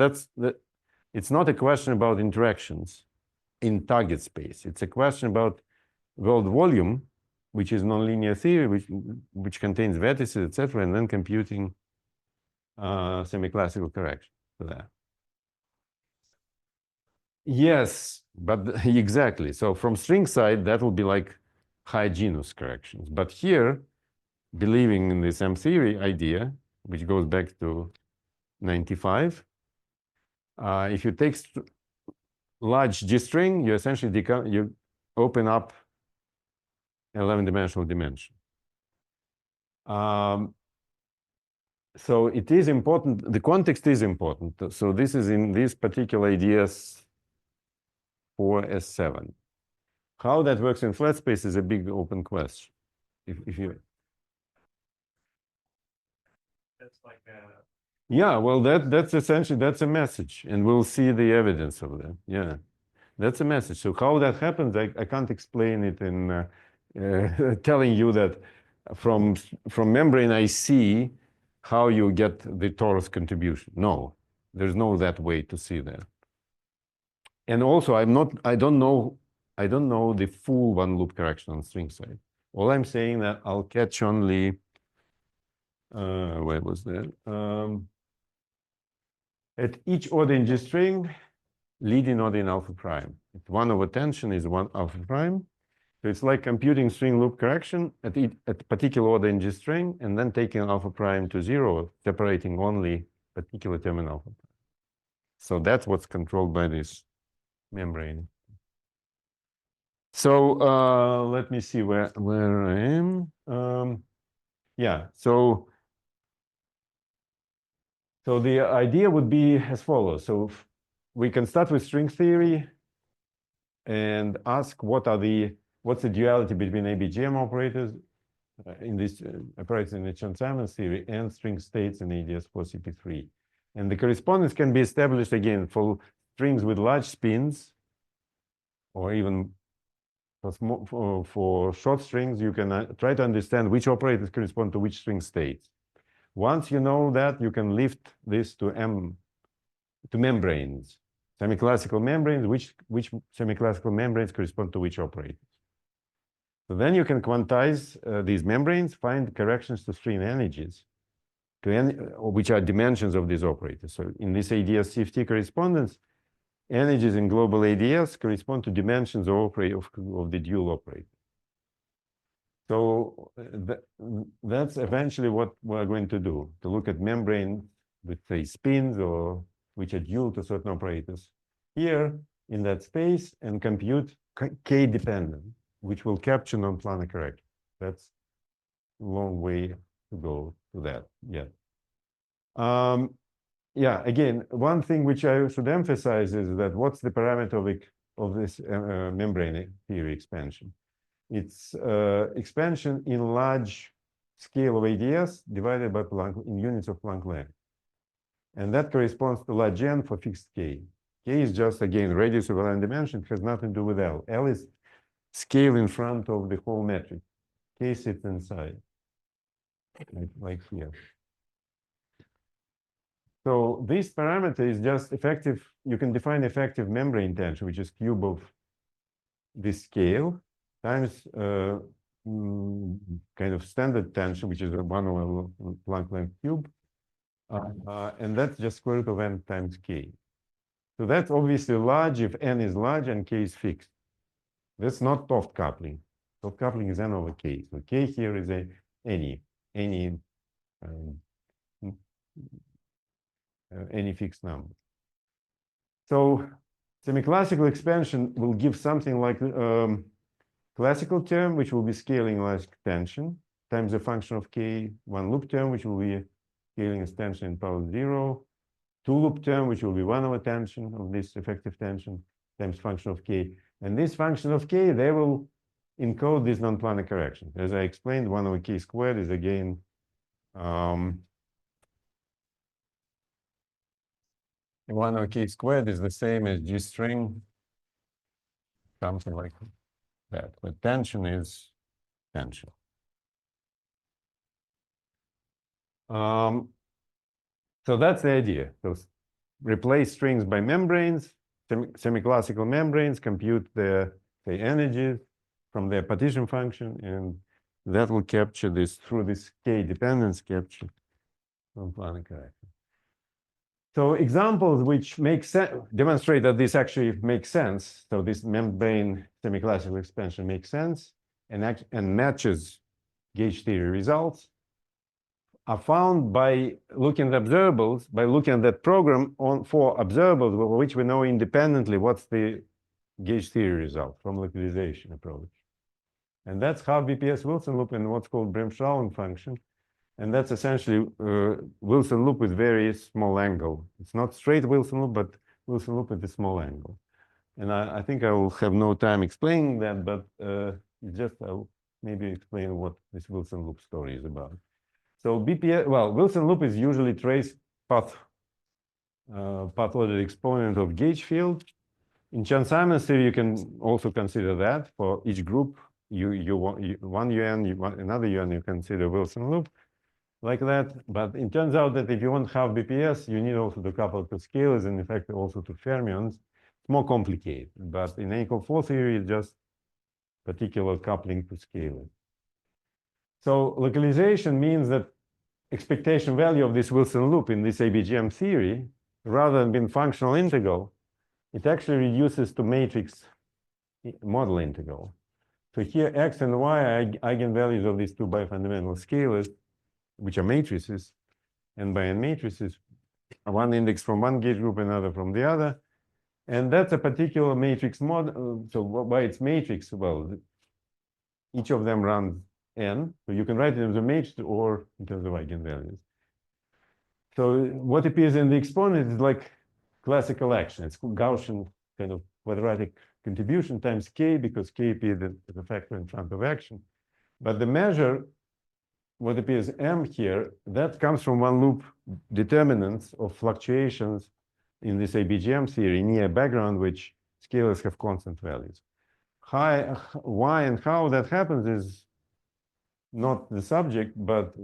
it's not a question about interactions in target space. It's a question about world volume, which is nonlinear theory, which contains vertices, etc., and then computing semiclassical correction to that. Yes, but exactly. So from string side, that will be like high genus corrections. But here, believing in this M theory idea, which goes back to 95, if you take large G string, you essentially you open up 11-dimensional dimension. So it is important, the context is important. So this is in this particular ideas 4S7. How that works in flat space is a big open question. If you That's like yeah, well, that's essentially, that's a message, and we'll see the evidence of that. Yeah, that's a message. So how that happens, I can't explain it in telling you that from membrane I see how you get the torus contribution. No, there's no that way to see that. And also, I don't know the full one loop correction on string side. All I'm saying that I'll catch only where was that? At each order in G string, leading order in alpha prime. 1 over tension is 1 alpha prime. So it's like computing string loop correction at particular order in G string, and then taking alpha prime to 0, separating only particular term in alpha prime. So that's what's controlled by this membrane. So let me see where I am. Yeah, so the idea would be as follows. So we can start with string theory and ask what's the duality between ABJM operators in this apparatus in the Chern-Simons theory and string states in ADS for CP3. And the correspondence can be established again for strings with large spins, or even for short strings, you can try to understand which operators correspond to which string states. Once you know that, you can lift this to membranes, semiclassical membranes, which semiclassical membranes correspond to which operators. So then you can quantize these membranes, find corrections to string energies, which are dimensions of these operators. So in this ADS CFT correspondence, energies in global ADS correspond to dimensions of the dual operator. So that's eventually what we're going to do, to look at membrane with, say, spins or which are dual to certain operators here in that space and compute K-dependent, which will capture non-planar correction. That's a long way to go to that yet. Yeah, again, one thing which I should emphasize is that what's the parameter of this membrane theory expansion? It's expansion in large scale of ADS divided by Planck in units of Planck length. And that corresponds to large N for fixed K. K is just, again, radius of a line dimension. It has nothing to do with L. L is scale in front of the whole metric. K sits inside, like here. So this parameter is just effective. You can define effective membrane tension, which is cube of this scale times kind of standard tension, which is 1 over Planck length cube. And that's just square root of n times k. So that's obviously large if n is large and k is fixed. That's not Toft coupling. Toft coupling is n over k. So k here is any fixed number. So semiclassical expansion will give something like classical term, which will be scaling like tension, times the function of k, one loop term, which will be scaling as tension in power 0, two loop term, which will be 1 over tension of this effective tension, times function of k. And this function of k, they will encode this non-planar correction. As I explained, 1 over k squared is again 1 over k squared is the same as G string, something like that. But tension is tension. So that's the idea. So replace strings by membranes, semiclassical membranes, compute their energies from their partition function, and that will capture this through this k dependence capture non-planar correction. So examples which make sense demonstrate that this actually makes sense. So this membrane semiclassical expansion makes sense and matches gauge theory results are found by looking at observables, by looking at that program for observables, which we know independently what's the gauge theory result from localization approach. And that's how BPS Wilson loop and what's called Bremsstrahlung function. And that's essentially Wilson loop with very small angle. It's not straight Wilson loop, but Wilson loop with a small angle. And I think I will have no time explaining that, but I'll maybe explain what this Wilson loop story is about. So BPS, well, Wilson loop is usually trace path-ordered exponent of gauge field. In Chern-Simons theory, you can also consider that for each group. You want one UN, another UN, you consider Wilson loop like that. But it turns out that if you want half BPS, you need also to couple to scalars and in fact also to fermions. It's more complicated. But in A=4 theory, it's just particular coupling to scalars. So localization means that expectation value of this Wilson loop in this ABJM theory, rather than being functional integral, it actually reduces to matrix model integral. So here X and Y are eigenvalues of these two bifundamental scalars, which are matrices, and by n matrices, one index from one gauge group, another from the other. And that's a particular matrix model. So by its matrix, well, each of them runs n. So you can write it as a matrix or in terms of eigenvalues. So what appears in the exponent is like classical action. It's Gaussian kind of quadratic contribution times k, because k appears as a factor in front of action. But the measure what appears M here, that comes from one loop determinants of fluctuations in this ABJM theory near background, which scalars have constant values. Why and how that happens is not the subject, but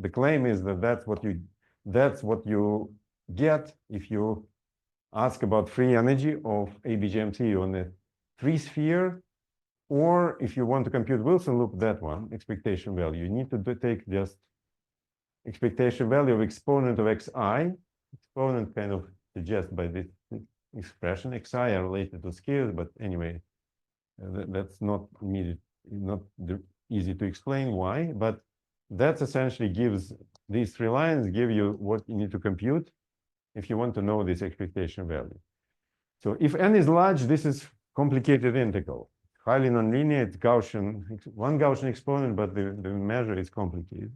the claim is that that's what you get if you ask about free energy of ABJM theory on a three-sphere, or if you want to compute Wilson loop, that one, expectation value, you need to take just expectation value of exponent of xi. Exponent kind of suggested by this expression. Xi are related to scales, but anyway, that's not immediate, not easy to explain why, but that essentially gives, these three lines give you what you need to compute if you want to know this expectation value. So if n is large, this is complicated integral. Highly nonlinear, it's Gaussian, one Gaussian exponent, but the measure is complicated.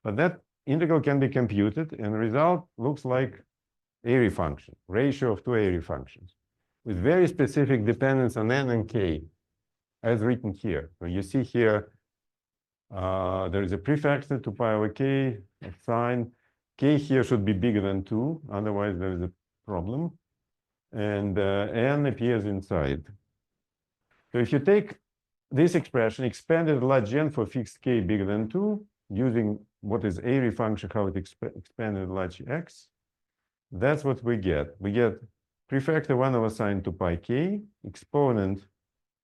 But that integral can be computed, and the result looks like Airy function, ratio of two Airy functions, with very specific dependence on n and k, as written here. So you see here, there is a prefactor to pi over k, a sign. K here should be bigger than 2, otherwise there is a problem. And n appears inside. So if you take this expression, expanded large n for fixed k bigger than 2, using what is Airy function, how it expanded large x, that's what we get. We get prefactor 1 over sine 2 pi k, exponent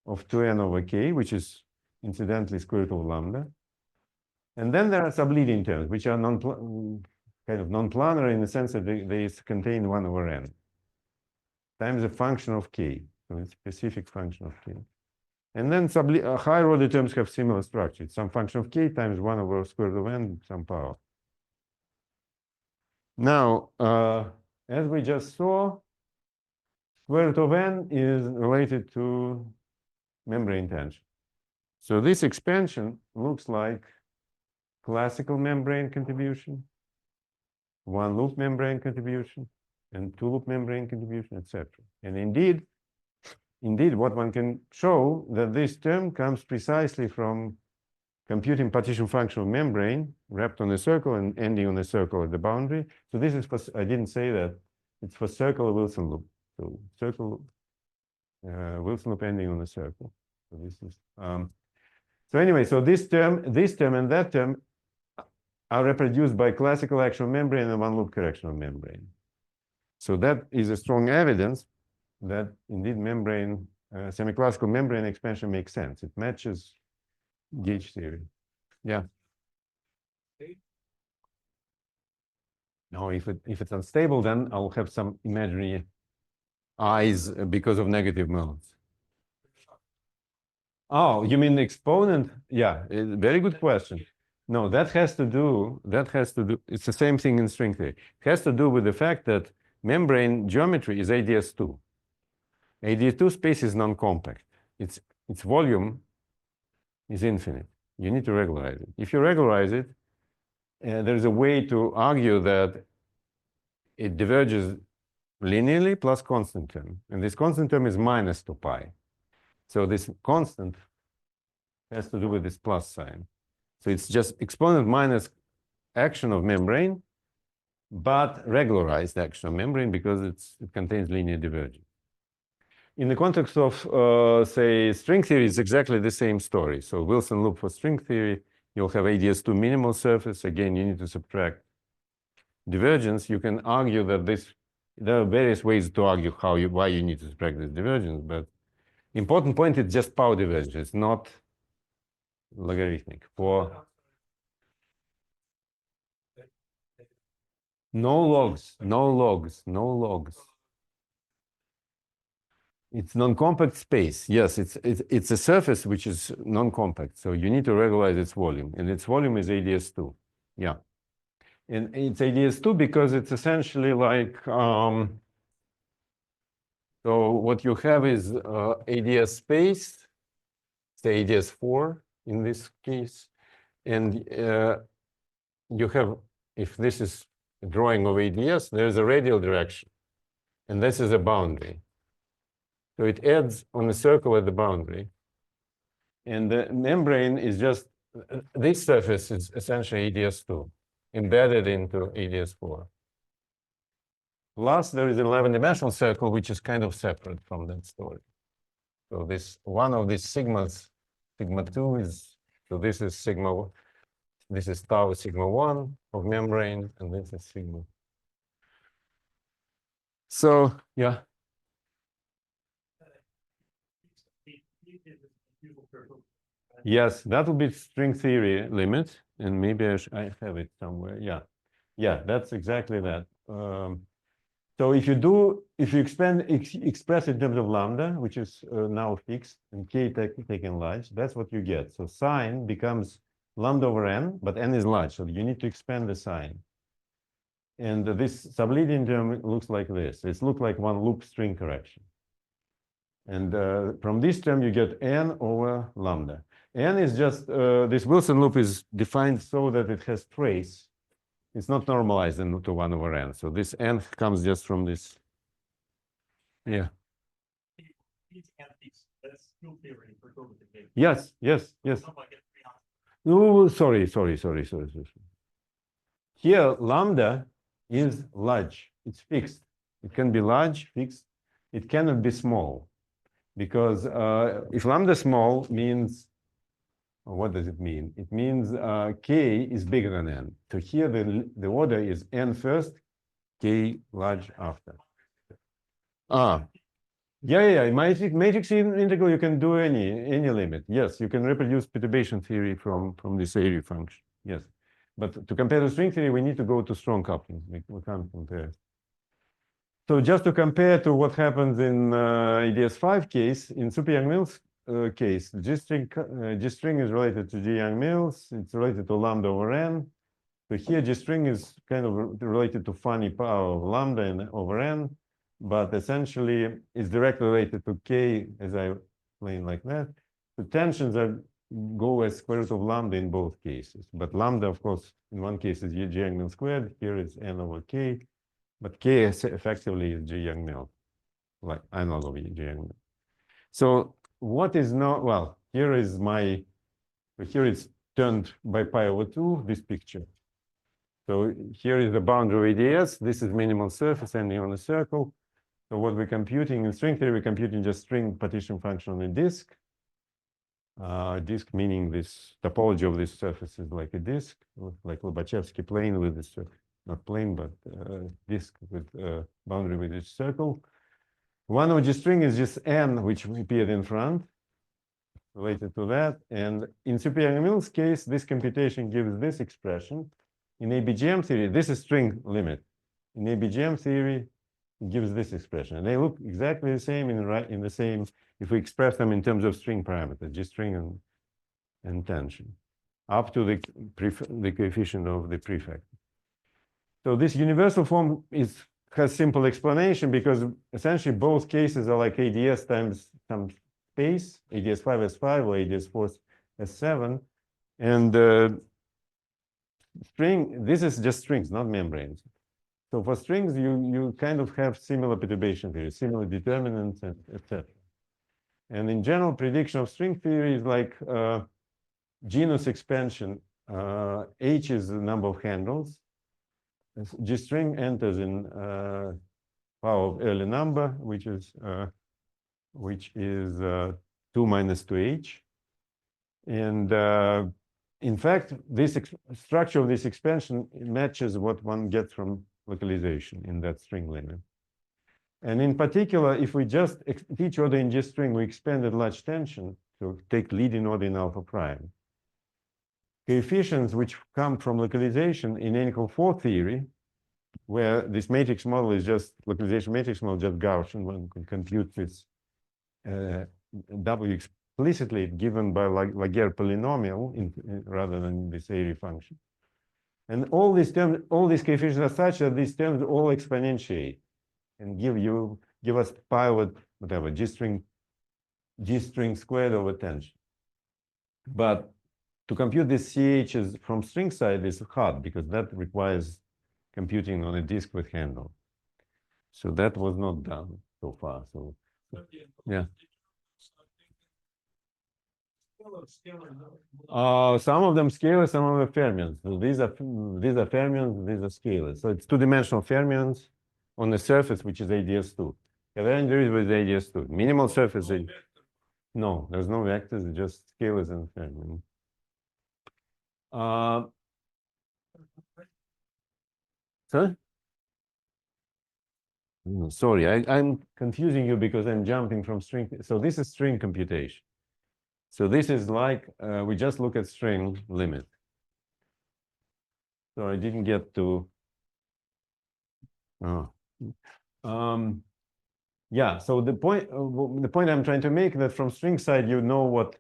of 2n over k, which is incidentally square root of lambda. And then there are subleading terms, which are kind of non-planar in the sense that they contain 1 over n times a function of k. So it's a specific function of k. And then higher order terms have similar structure. It's some function of k times 1 over square root of n, some power. Now, as we just saw, square root of n is related to membrane tension. So this expansion looks like classical membrane contribution, one loop membrane contribution, and two loop membrane contribution, etc. And indeed, what one can show that this term comes precisely from computing partition function of membrane wrapped on a circle and ending on a circle at the boundary. So this is for, I didn't say that, it's for circular Wilson loop. So circle Wilson loop ending on a circle. So this is, so anyway, so this term and that term are reproduced by classical action of membrane and one loop correction of membrane. So that is a strong evidence that indeed membrane, semiclassical membrane expansion makes sense. It matches gauge theory. Yeah. No, if it's unstable, then I'll have some imaginary eyes because of negative modes. Oh, you mean the exponent? Yeah, very good question. No, that has to do, it's the same thing in string theory. It has to do with the fact that membrane geometry is ADS2. ADS2 space is non-compact. Its volume is infinite. You need to regularize it. If you regularize it, there's a way to argue that it diverges linearly plus constant term. And this constant term is minus 2 pi. So this constant has to do with this plus sign. So it's just exponent minus action of membrane, but regularized action of membrane because it contains linear divergence. In the context of, say, string theory, it's exactly the same story. So Wilson loop for string theory, you'll have ADS2 minimal surface. Again, you need to subtract divergence. You can argue that there are various ways to argue why you need to subtract this divergence, but important point is just power divergence. It's not logarithmic. For no logs. It's non-compact space. Yes, it's a surface which is non-compact. So you need to regularize its volume, and its volume is ADS2. Yeah, and it's ADS2 because it's essentially like so what you have is ADS space, say ADS4 in this case, and you have, if this is a drawing of ADS, there's a radial direction, and this is a boundary. So it adds on a circle at the boundary. And the membrane is just this surface is essentially ADS2 embedded into ADS4. Plus, there is an 11-dimensional circle, which is kind of separate from that story. So this one of these sigmas, sigma 2 is, so this is sigma, this is tau sigma 1 of membrane, and this is sigma. So, yeah. Yes, that will be string theory limit, and maybe I have it somewhere. Yeah, yeah, that's exactly that. So if you express it in terms of lambda, which is now fixed, and k taken large, that's what you get. So sign becomes lambda over n, but n is large, so you need to expand the sign. And this subleading term looks like this. It looks like one loop string correction. And from this term, you get n over lambda. N is just, this Wilson loop is defined so that it has trace. It's not normalized into 1 over n. So this n comes just from this. Yeah. Yes, yes, yes. Oh, sorry. Here, lambda is large. It's fixed. It can be large, fixed. It cannot be small. Because if lambda small means, what does it mean? It means k is bigger than n. So here the order is n first, k large after. Yeah. Matrix integral, you can do any limit. Yes, you can reproduce perturbation theory from this area function. Yes, but to compare to string theory, we need to go to strong coupling. We can't compare. So just to compare to what happens in EDS5 case, in Super-Yang-Mills case, G string is related to G Yang-Mills. It's related to lambda over n. So here G string is kind of related to funny power of lambda and over n, but essentially it's directly related to k, as I explained like that. The tensions go as square root of lambda in both cases, but lambda, of course, in one case is G Yang-Mill squared. Here is n over k. But k effectively is G Yang-Mill, like analog of G Yang-Mill. So what is not, well, here is my, here it's turned by pi over 2, this picture. So here is the boundary ADS. This is minimal surface ending on a circle. So what we're computing in string theory, we're computing just string partition function on a disk. Disk meaning this topology of this surface is like a disk, like Lobachevsky plane with this surface. Not plane, but disk with boundary with each circle. One of the string is just n, which appeared in front, related to that. And in Super-Yang-Mills case, this computation gives this expression. In ABJM theory, this is string limit. In ABJM theory, it gives this expression. And they look exactly the same in the same, if we express them in terms of string parameters, G string and tension, up to the coefficient of the prefect. So this universal form has simple explanation because essentially both cases are like ADS times some space, ADS5 S5 or ADS4 S7. And string, this is just strings, not membranes. So for strings, you kind of have similar perturbation theory, similar determinants, and etc. And in general, prediction of string theory is like genus expansion. H is the number of handles. G string enters in power of early number, which is 2 minus 2h. And in fact, this structure of this expansion matches what one gets from localization in that string limit. And in particular, if we just each order in G string, we expand at large tension, so take leading order in alpha prime. Coefficients which come from localization in N=4 theory, where this matrix model is just localization matrix model, just Gaussian, one can compute this W explicitly given by Laguerre polynomial rather than this area function. And all these terms, all these coefficients are such that these terms all exponentiate and give us pi over whatever G string squared over tension. But to compute this CHs from string side is hard because that requires computing on a disk with handle. So that was not done so far. So yeah. Some of them scalars, some of them fermions. So these are fermions, these are scalars. So it's two-dimensional fermions on the surface, which is ADS2. Cavalier derivative with ADS2. Minimal surface. No, there's no vectors, it's just scalars and fermions. Sorry? Sorry, I'm confusing you because I'm jumping from string. So this is string computation. So this is like, we just look at string limit. So I didn't get to, yeah, so the point I'm trying to make that from string side, you know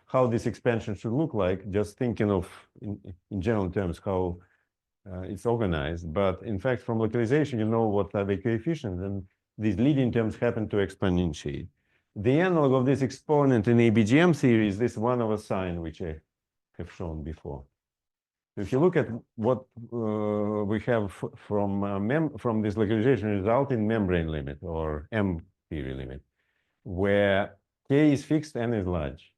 how this expansion should look like, just thinking of in general terms how it's organized. But in fact, from localization, you know what are the coefficients, and these leading terms happen to exponentiate. The analog of this exponent in ABJM theory is this 1 over sign, which I have shown before. If you look at what we have from this localization result in membrane limit or M theory limit, where K is fixed, N is large.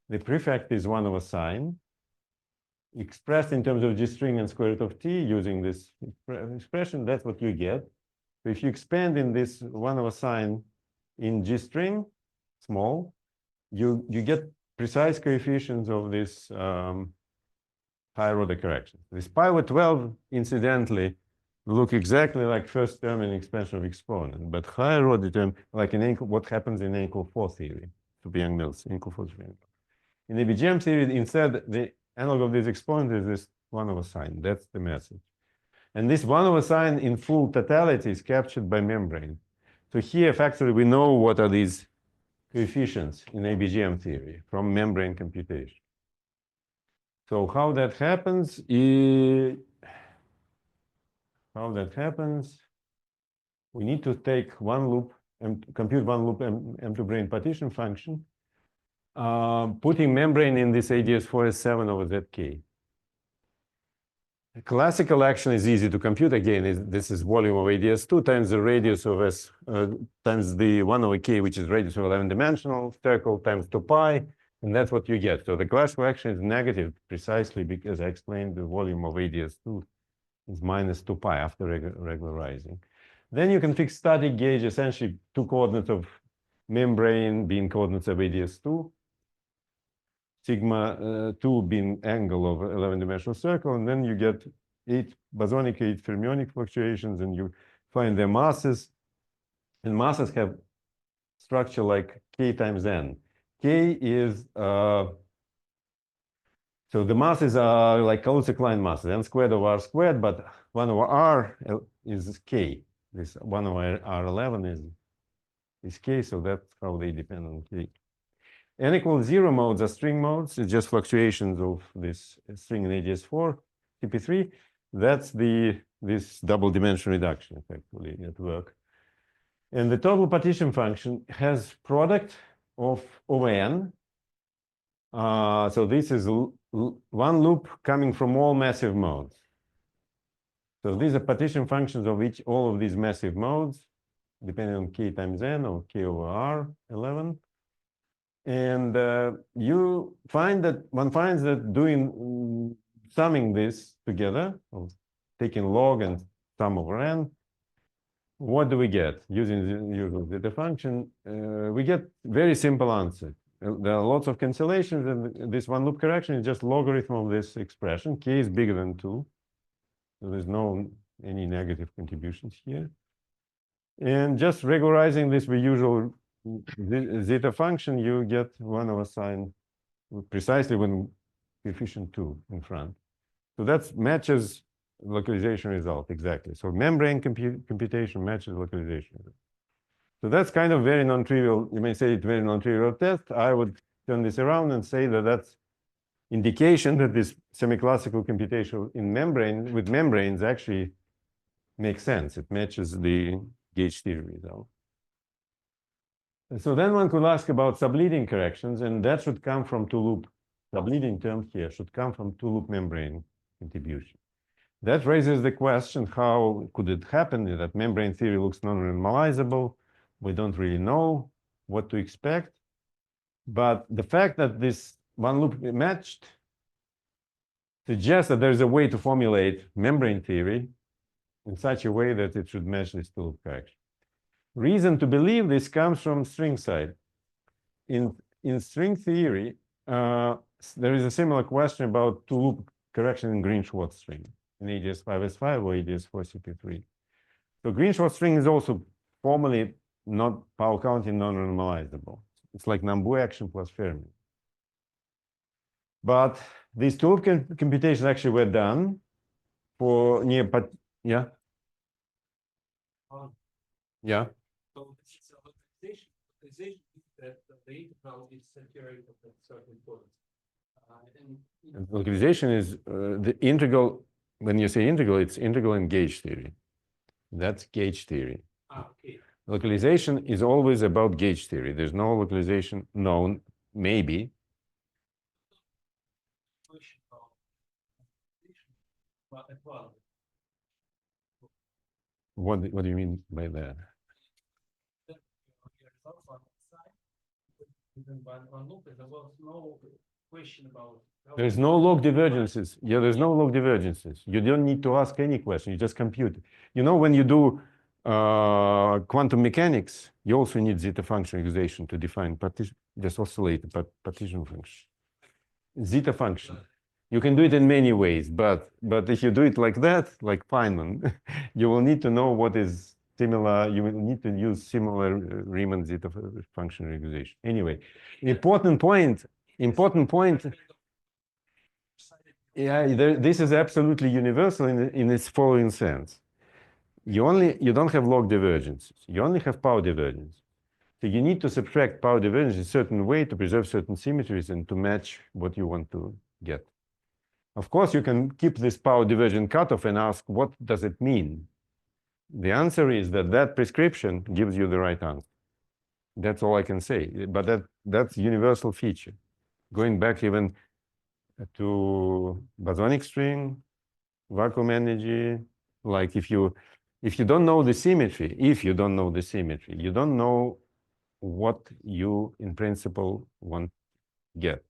The prefect is 1 over sign, expressed in terms of G string and square root of T using this expression, that's what you get. So if you expand in this 1 over sign in G string, small, you get precise coefficients of this higher order correction. This pi over 12, incidentally, look exactly like first term in expansion of exponent, but higher order term, like in what happens in N=4 theory, to Young-Mills, N=4 theory. In ABJM theory, instead, the analog of this exponent is this 1 over sign. That's the message. And this 1 over sign in full totality is captured by membrane. So here, factually, we know what are these coefficients in ABJM theory from membrane computation. So how that happens is, we need to take one loop and compute one loop M2 brane partition function, putting membrane in this ADS4S7 over ZK. Classical action is easy to compute. Again, this is volume of ADS2 times the radius of S times the 1 over K, which is radius of 11-dimensional circle times 2 pi. And that's what you get. So the classical action is negative precisely because I explained the volume of ADS2 is minus 2 pi after regularizing. Then you can fix static gauge, essentially 2 coordinates of membrane being coordinates of ADS2, sigma 2 being angle of 11-dimensional circle, and then you get 8 bosonic, 8 fermionic fluctuations, and you find their masses. And masses have structure like K times N. K is, so the masses are like Kaluza-Klein masses, N squared over R squared, but 1 over R is K. This 1 over R11 is K, so that's how they depend on K. N=0 modes are string modes. It's just fluctuations of this string in ADS4, CP3. That's this double dimension reduction effectively at work. And the total partition function has product of over n. So this is one loop coming from all massive modes. So these are partition functions of all of these massive modes, depending on K times N or K over R11. And you find that one finds that doing summing this together, or taking log and sum over n, what do we get using the usual zeta function? We get very simple answer. There are lots of cancellations, and this one loop correction is just logarithm of this expression. K is bigger than 2, so there's no any negative contributions here. And just regularizing this with usual zeta function, you get 1 over sign precisely when coefficient 2 in front. So that matches localization result exactly. So membrane computation matches localization. So that's kind of very non-trivial. You may say it's very non-trivial test. I would turn this around and say that that's indication that this semiclassical computation in membrane with membranes actually makes sense. It matches the gauge theory result. And so then one could ask about subleading corrections, and that should come from two-loop. Subleading term here should come from two-loop membrane contribution. That raises the question, how could it happen that membrane theory looks non-normalizable? We don't really know what to expect. But the fact that this one loop matched suggests that there's a way to formulate membrane theory in such a way that it should match this two-loop correction. Reason to believe this comes from string side. In string theory, there is a similar question about two-loop correction in Green-Schwarz string in ADS5S5 or ADS4CP3. So Green-Schwarz string is also formally not power counting, non-normalizable. It's like Nambu action plus Fermi. But these two-loop computations actually were done for near, but yeah. Yeah. So this is a localization. Localization is that the integral is saturated at certain points. And localization is the integral. When you say integral, it's integral in gauge theory. That's gauge theory. Okay. Localization is always about gauge theory. There's no localization known, maybe. Question about localization, but as well. What do you mean by that? One loop, there was no question about. There's no log divergences. Yeah, there's no log divergences. You don't need to ask any question. You just compute. You know, when you do quantum mechanics, you also need zeta function excitation to define partition, just oscillator partition function. Zeta function. You can do it in many ways, but if you do it like that, like Feynman, you will need to know what is similar. You will need to use similar Riemann zeta function regularization. Anyway, important point. Yeah, this is absolutely universal in its following sense. You don't have log divergences. You only have power divergence. So you need to subtract power divergence in a certain way to preserve certain symmetries and to match what you want to get. Of course, you can keep this power divergent cutoff and ask, what does it mean? The answer is that prescription gives you the right answer. That's all I can say. But that's universal feature. Going back even to bosonic string, vacuum energy, like if you don't know the symmetry, you don't know what you in principle want to get.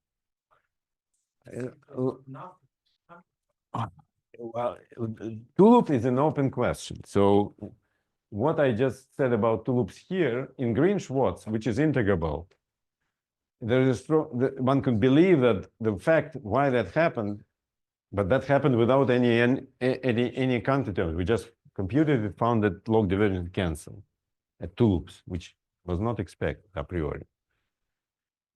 Well, two-loop is an open question. So what I just said about two loops here in Green-Schwarz, which is integrable, there is one could believe that the fact why that happened, but that happened without any quantity terms. We just computed it, found that log divergence cancel at two loops, which was not expected a priori.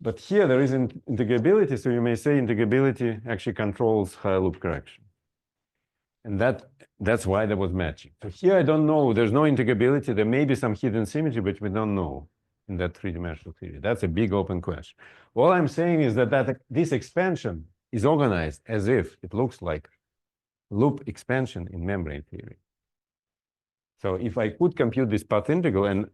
But here there is integrability, so you may say integrability actually controls higher loop correction. And that's why there was matching. So here I don't know, there's no integrability, there may be some hidden symmetry, but we don't know in that three-dimensional theory. That's a big open question. All I'm saying is that this expansion is organized as if it looks like loop expansion in membrane theory. So if I could compute this path integral and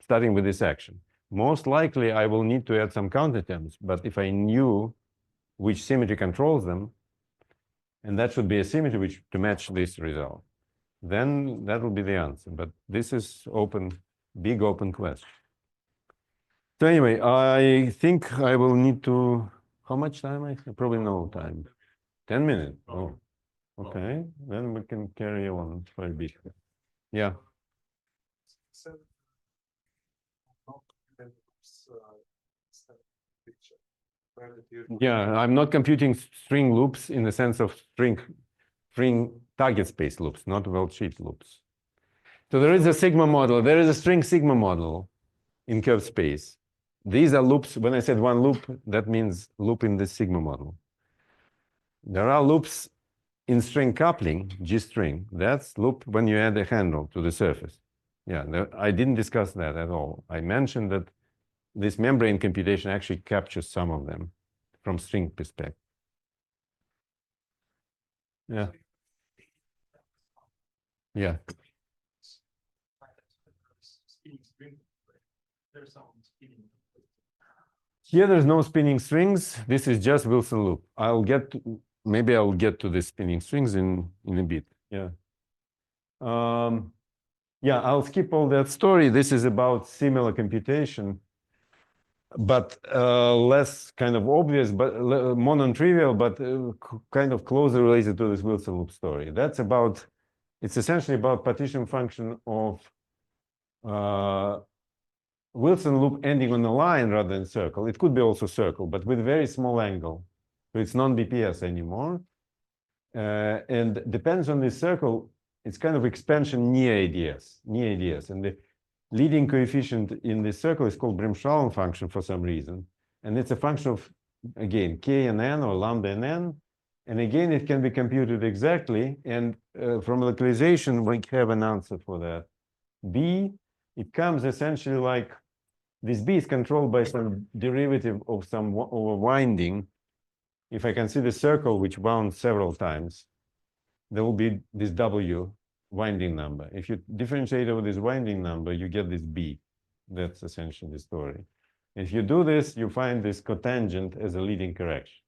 starting with this action, most likely I will need to add some counter terms, but if I knew which symmetry controls them, and that should be a symmetry which to match this result, then that will be the answer. But this is open, big open question. So anyway, I think I will need to, how much time? I probably no time. 10 minutes. Oh, okay. Then we can carry on for a bit. Yeah. Yeah, I'm not computing string loops in the sense of string target space loops, not well-shaped loops. So there is a sigma model. There is a string sigma model in curved space. These are loops. When I said one loop, that means loop in the sigma model. There are loops in string coupling, G string. That's loop when you add a handle to the surface. Yeah, I didn't discuss that at all. I mentioned that this membrane computation actually captures some of them from string perspective. Yeah. Yeah. Here there's no spinning strings. This is just Wilson loop. Maybe I'll get to the spinning strings in a bit. Yeah. Yeah, I'll skip all that story. This is about similar computation. but less kind of obvious, but more non-trivial, but kind of closely related to this Wilson loop story. That's about, it's essentially about partition function of Wilson loop ending on a line rather than circle. It could be also circle, but with very small angle. So it's non-BPS anymore. And depends on this circle, it's kind of expansion near ADS. And the leading coefficient in this circle is called Bremsstrahlung function for some reason. And it's a function of, again, K and N or lambda and N. And again, it can be computed exactly. And from localization, we have an answer for that. B, it comes essentially like this B is controlled by some derivative of some winding. If I consider a circle which wound several times, there will be this W winding number. If you differentiate over this winding number, you get this B. That's essentially the story. If you do this, you find this cotangent as a leading correction.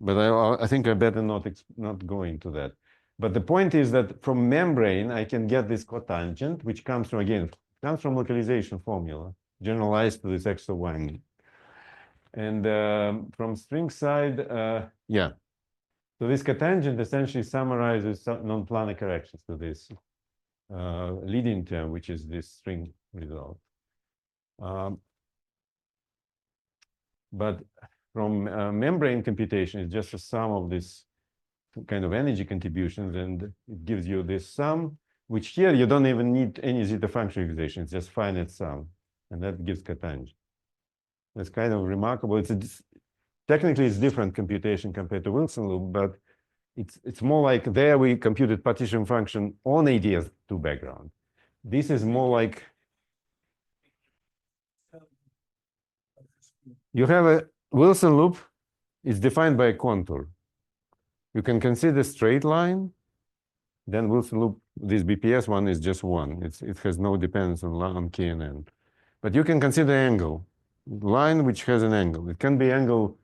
But I think I better not go into that. But the point is that from membrane, I can get this cotangent, which comes from, again, comes from localization formula, generalized to this extra winding. And from string side, yeah. So this cotangent essentially summarizes some non-planar corrections to this leading term, which is this string result. But from membrane computation, it's just a sum of this kind of energy contributions, and it gives you this sum, which here you don't even need any zeta function equation. It's just finite sum, and that gives cotangent. That's kind of remarkable. Technically, it's different computation compared to Wilson loop, but it's more like there we computed partition function on ADS2 background. This is more like you have a Wilson loop is defined by a contour. You can consider straight line, then Wilson loop, this BPS one is just one. It has no dependence on K and N. But you can consider angle, line which has an angle. It can be angle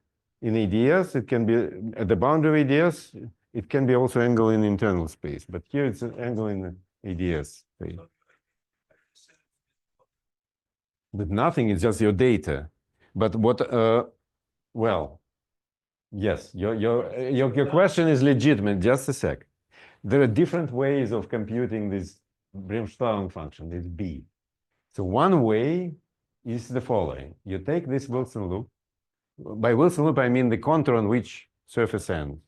in ADS, it can be at the boundary of ADS, it can be also angle in internal space. But here it's an angle in the ADS space. But nothing, it's just your data. But what, well, yes, your question is legitimate. Just a sec. There are different ways of computing this Bremsstrahlung function, this B. So one way is the following. You take this Wilson loop. By Wilson loop, I mean the contour on which surface ends.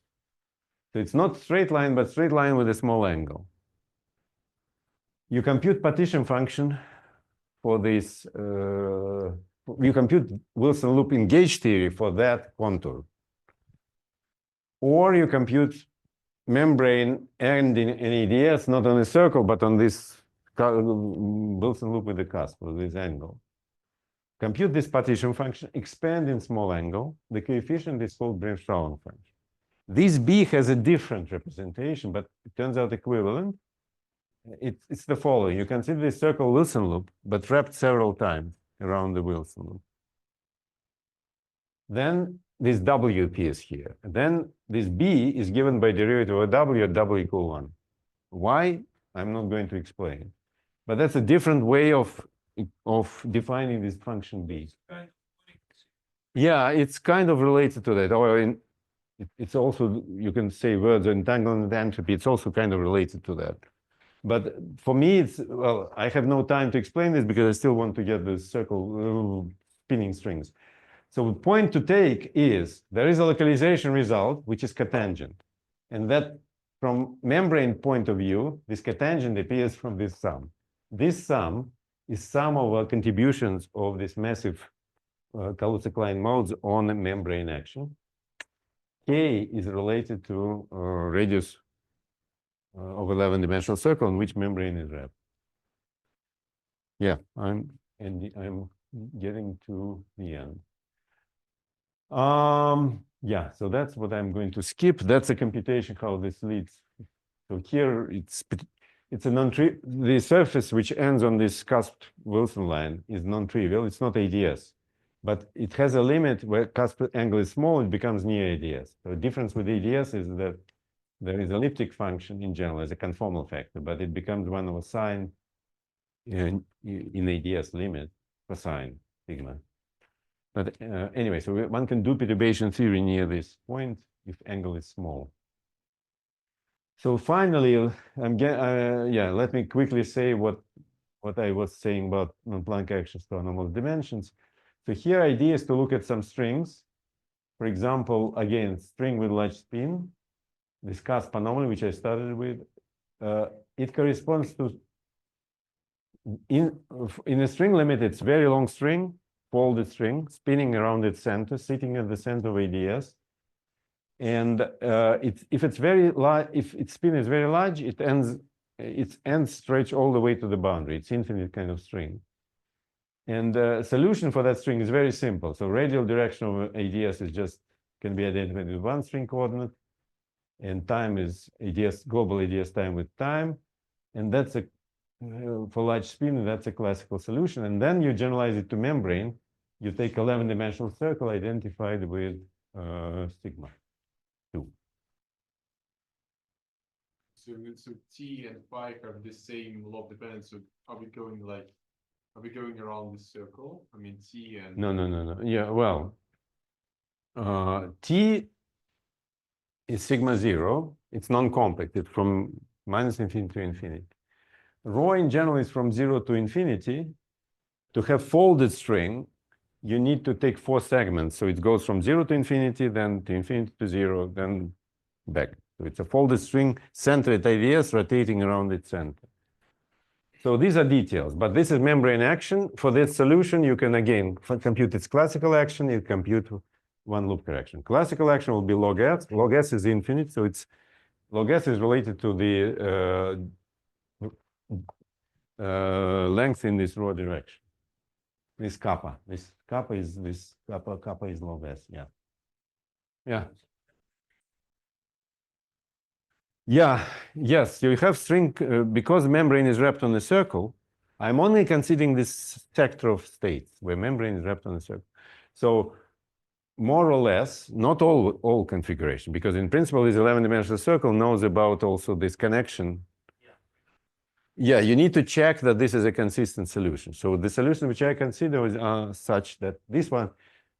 So it's not straight line, but straight line with a small angle. You compute partition function for this, you compute Wilson loop in gauge theory for that contour. Or you compute membrane ending in ADS, not on a circle, but on this Wilson loop with the cusp, with this angle. Compute this partition function, expand in small angle. The coefficient is called Bremsstrahlung function. This B has a different representation, but it turns out equivalent. It's the following. You consider this circle Wilson loop, but wrapped several times around the Wilson loop. Then this W appears here. And then this B is given by derivative of W at W equal 1. Why? I'm not going to explain. But that's a different way of defining this function B. Yeah, it's kind of related to that. Or it's also, you can say words entanglement entropy. It's also kind of related to that. But for me, it's, well, I have no time to explain this because I still want to get the circle spinning strings. So the point to take is there is a localization result, which is cotangent. And that from membrane point of view, this cotangent appears from this sum. This sum is sum of contributions of this massive Kaluza-Klein modes on a membrane action. K is related to radius of 11-dimensional circle on which membrane is wrapped. Yeah, I'm getting to the end. Yeah, so that's what I'm going to skip. That's a computation how this leads. So here it's a non-trivial. The surface which ends on this cusped Wilson line is non-trivial. It's not ADS, but it has a limit where cusp angle is small. It becomes near ADS. So the difference with ADS is that there is elliptic function in general as a conformal factor, but it becomes 1 over sine in ADS limit for sine sigma. But anyway, so one can do perturbation theory near this point if angle is small. So finally, let me quickly say what I was saying about non-Planck actions to anomalous dimensions. So here idea is to look at some strings. For example, again, string with large spin, this cusp anomaly, which I started with, it corresponds to, in a string limit, it's very long string, folded string, spinning around its center, sitting at the center of ADS. And if its spin is very large, its ends stretch all the way to the boundary. It's infinite kind of string. And the solution for that string is very simple. So radial direction of ADS can be identified with one string coordinate, and time is global ADS time with time. And that's for large spin, that's a classical solution. And then you generalize it to membrane. You take 11-dimensional circle identified with sigma 2. So T and phi have the same log dependence. So are we going around this circle? I mean, T and No. Yeah, well, T is sigma 0. It's non-compact. It's from minus infinity to infinity. Rho in general is from 0 to infinity. To have folded string, you need to take 4 segments. So it goes from 0 to infinity, then to infinity to 0, then back. So it's a folded string centered at ADS rotating around its center. So these are details, but this is membrane action. For this solution, you can again compute its classical action. You compute one loop correction. Classical action will be log s. Log s is infinite, so log s is related to the length in this rho direction. This kappa is log s. Yes, you have string because membrane is wrapped on a circle. I'm only considering this sector of states where membrane is wrapped on a circle. So more or less, not all configuration, because in principle, this 11-dimensional circle knows about also this connection. Yeah, you need to check that this is a consistent solution. So the solution which I consider is such that this one,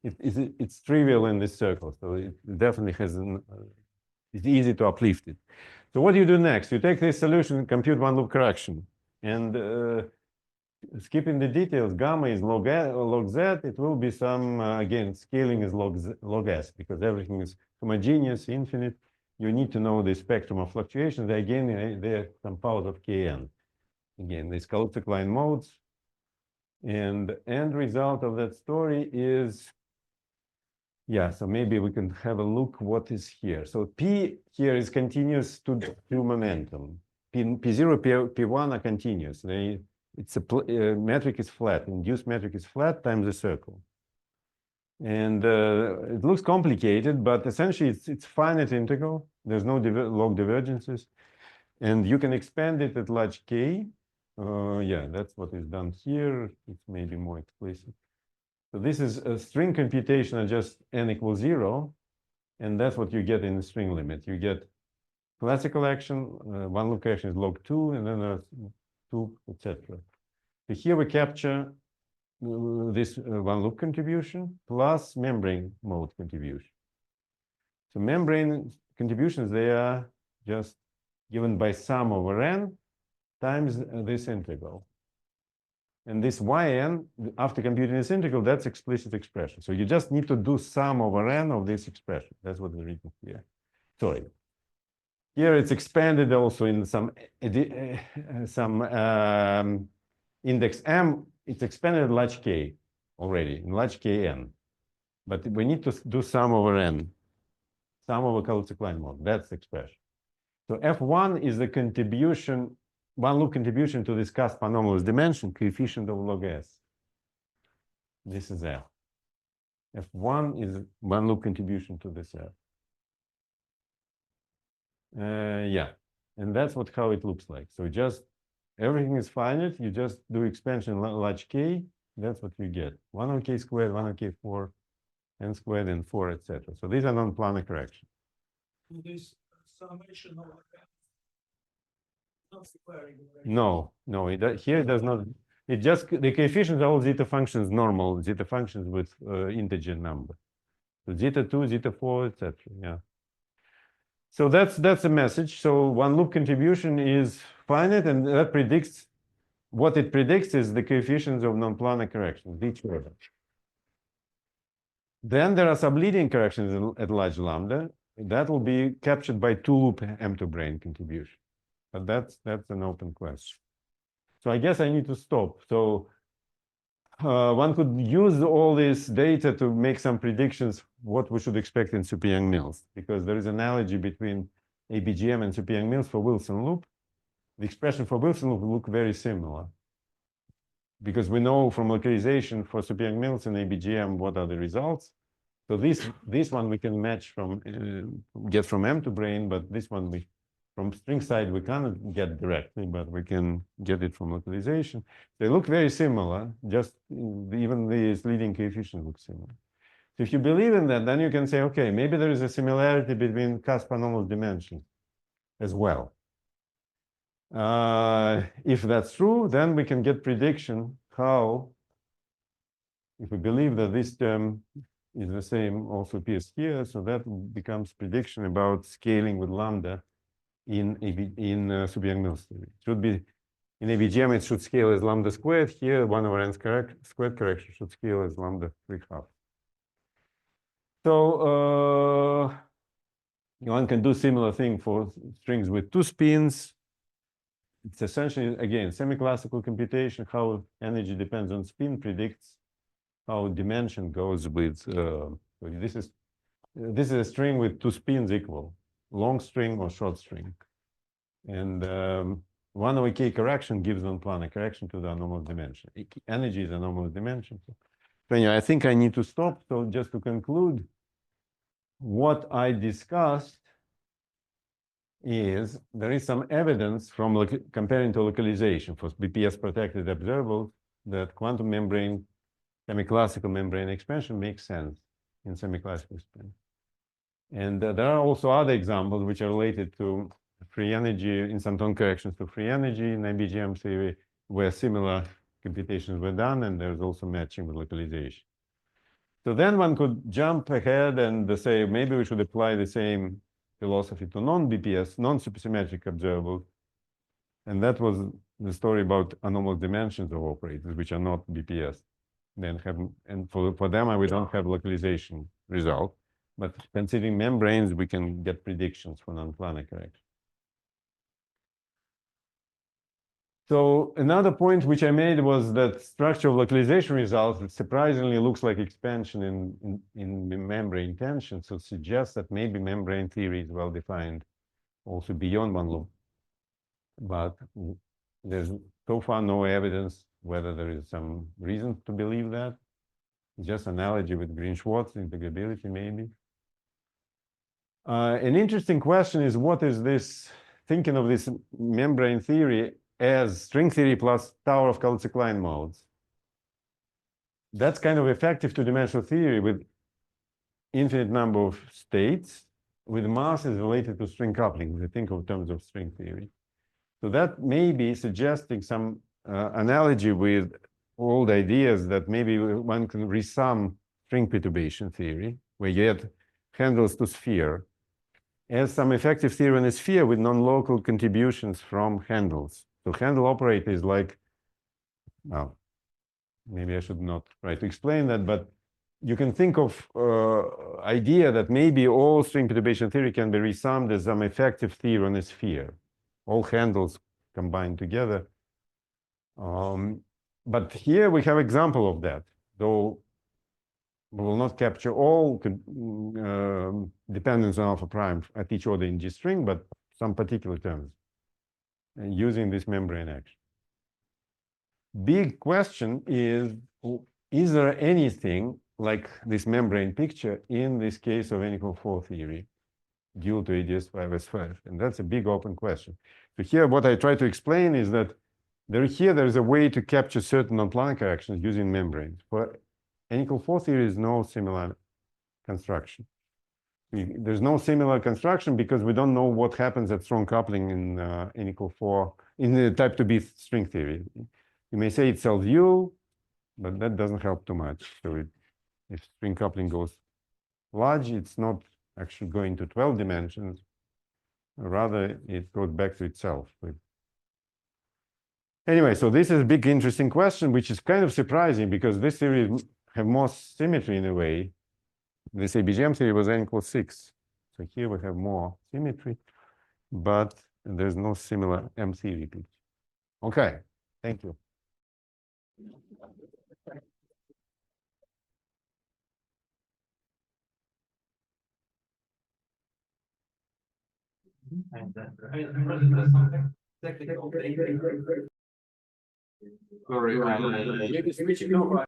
it's trivial in this circle. So it definitely has it's easy to uplift it. So what do you do next? You take this solution and compute one loop correction. And skipping the details, gamma is log z. It will be some, again, scaling is log s, because everything is homogeneous, infinite. You need to know the spectrum of fluctuations. Again, they're some powers of Kn. Again, these Kaluza line modes. And the end result of that story is, so maybe we can have a look what is here. So P here is continuous to momentum. P0, P1 are continuous. Metric is flat. Induced metric is flat times the circle. And it looks complicated, but essentially it's finite integral. There's no log divergences. And you can expand it at large K. That's what is done here. It's maybe more explicit. So this is a string computation at just n equals 0. And that's what you get in the string limit. You get classical action, one loop correction is log 2, and then there's 2, etc. So here we capture this one loop contribution plus membrane mode contribution. So membrane contributions, they are just given by sum over n times this integral. And this yn, after computing this integral, that's explicit expression. So you just need to do sum over n of this expression. That's what is written here. Sorry. Here it's expanded also in some index m. It's expanded at large K already, in large Kn. But we need to do sum over n, sum over Kaluza line mode. That's the expression. So F1 is the contribution, one loop contribution to this cusp anomalous dimension, coefficient of log s. This is F. F1 is one loop contribution to this F. And that's how it looks like. So just everything is finite. You just do expansion large K. That's what you get. 1 on K squared, 1 on K4, n squared, and 4, etc. So these are non-planar corrections. This summation of not squaring. No, here it does not. It just, the coefficients are all zeta functions, normal zeta functions with integer number. So zeta 2, zeta 4, etc. Yeah. So that's a message. So one loop contribution is finite, and that predicts, what it predicts is the coefficients of non-planar corrections, each order. Then there are subleading corrections at large lambda. That will be captured by two-loop M2 brane contribution. But that's an open question. So I guess I need to stop. So one could use all this data to make some predictions what we should expect in super Young-Mills, because there is an analogy between ABJM and super Young-Mills for Wilson loop. The expression for Wilson loop look very similar, because we know from localization for super Young-Mills and ABJM what are the results. So this one we can match from get from M to brane, but this one we from string side we cannot get directly, but we can get it from localization. They look very similar, just even these leading coefficients look similar. So if you believe in that, then you can say, okay, maybe there is a similarity between cusp anomalous dimensions as well. If that's true, then we can get prediction how, if we believe that this term is the same also appears here, so that becomes prediction about scaling with lambda in super Young-Mills theory. It should be in ABJM, it should scale as lambda squared. Here, 1 over n squared correction should scale as lambda 3/2. So one can do similar thing for strings with two spins. It's essentially, again, semiclassical computation. How energy depends on spin predicts how dimension goes with. This is a string with two spins equal, long string or short string, and 1 over k correction gives non-planar correction to the anomalous dimension. Energy is anomalous dimension. So anyway, I think I need to stop. So just to conclude, what I discussed is there is some evidence from comparing to localization for BPS protected observables that quantum membrane, semiclassical membrane expansion makes sense in semiclassical spin. And there are also other examples which are related to free energy, instanton corrections to free energy in ABJM theory, where similar computations were done, and there's also matching with localization. So then one could jump ahead and say, maybe we should apply the same philosophy to non-BPS, non-supersymmetric observables. And that was the story about anomalous dimensions of operators, which are not BPS. Then and for them, we don't have localization result. But considering membranes, we can get predictions for non-planar correction. So another point which I made was that structure of localization results, it surprisingly looks like expansion in membrane tension. So it suggests that maybe membrane theory is well defined also beyond one loop. But there's so far no evidence whether there is some reason to believe that. Just analogy with Green-Schwarz integrability, maybe. An interesting question is, what is this, thinking of this membrane theory as string theory plus Tower of Kaluza-Klein modes? That's kind of effective two-dimensional theory with infinite number of states with masses related to string coupling. We think of terms of string theory. So that may be suggesting some analogy with old ideas that maybe one can resum string perturbation theory, where you add handles to sphere, as some effective theory in a sphere with non-local contributions from handles. So handle operator is like, well, maybe I should not try to explain that, but you can think of idea that maybe all string perturbation theory can be resummed as some effective theory on a sphere, all handles combined together. But here we have example of that, though we will not capture all dependence on alpha prime at each order in G string, but some particular terms using this membrane action. Big question is there anything like this membrane picture in this case of n=4 theory due to ADS5S5? And that's a big open question. So here what I try to explain is that there is a way to capture certain non-planar corrections using membranes. For n=4 theory is no similar construction. There's no similar construction because we don't know what happens at strong coupling in n=4 in the type 2b string theory. You may say it's LU, but that doesn't help too much. So if string coupling goes large, it's not actually going to 12 dimensions. Rather, it goes back to itself. Anyway, so this is a big, interesting question, which is kind of surprising because this theory have more symmetry in a way. This ABJM theory was n equals 6. So here we have more symmetry, but there's no similar M theory picture. Okay, thank you. And there's something technical. Sorry, Maybe switching over.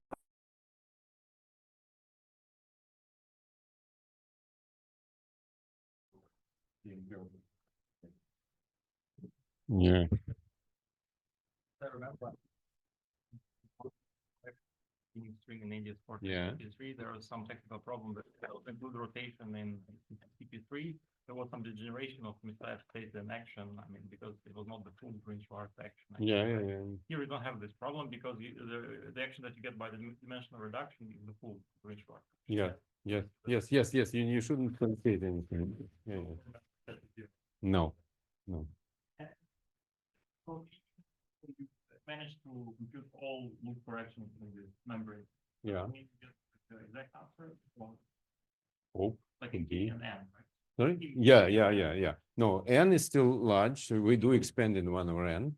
Yeah. I remember. String in ADS4 Yeah. CP3, there was some technical problem that include rotation in CP3. There was some degeneration of mismatched state in action. I mean, because it was not the full Green-Schwarz action. Yeah, yeah, yeah. Here we don't have this problem because the action that you get by the dimensional reduction is the full Green-Schwarz. Yeah, yes, yes, yes, yes. You shouldn't complicate anything. Yeah, yeah. No, no. So you managed to compute all loop corrections in the membrane. Yeah. You need to get the exact answer. Or Oh, like indeed. an N, right? Sorry? Yeah, yeah, yeah, yeah. No, n is still large. So we do expand in 1 over n.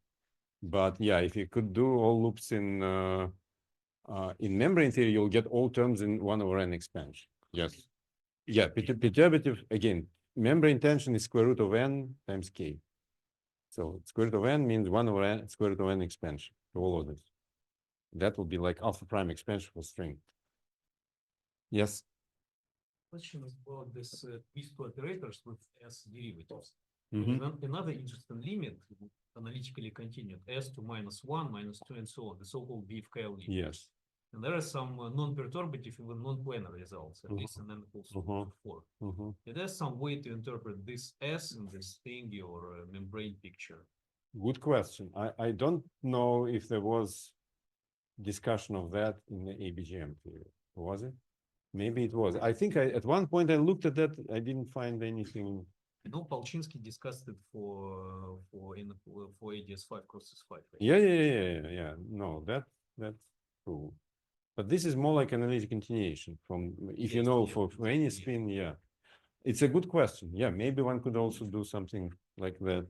But yeah, if you could do all loops in membrane theory, you'll get all terms in 1 over n expansion. Yes. Yeah, perturbative, again, membrane tension is square root of n times k. So square root of n means 1 over n, square root of n expansion to all of this. That will be like alpha prime expansion for string. Yes. Question is about this these two operators with S derivatives. Mhm. Another interesting limit, analytically continued, S to -1, -2, and so on, the so-called BFK limit. Yes. And there are some non-perturbative, even non-planar results, at least in n equals 4. It has some way to interpret this S in this thingy or membrane picture. Good question. I don't know if there was discussion of that in the ABJM theory. Was it? Maybe it was. I think at one point I looked at that. I didn't find anything. I know Palchinsky discussed it for ADS5 crosses 5. Right? Yeah. No, that's true. But this is more like analytic continuation from, if you know, for any spin, yeah. It's a good question. Yeah, maybe one could also do something like that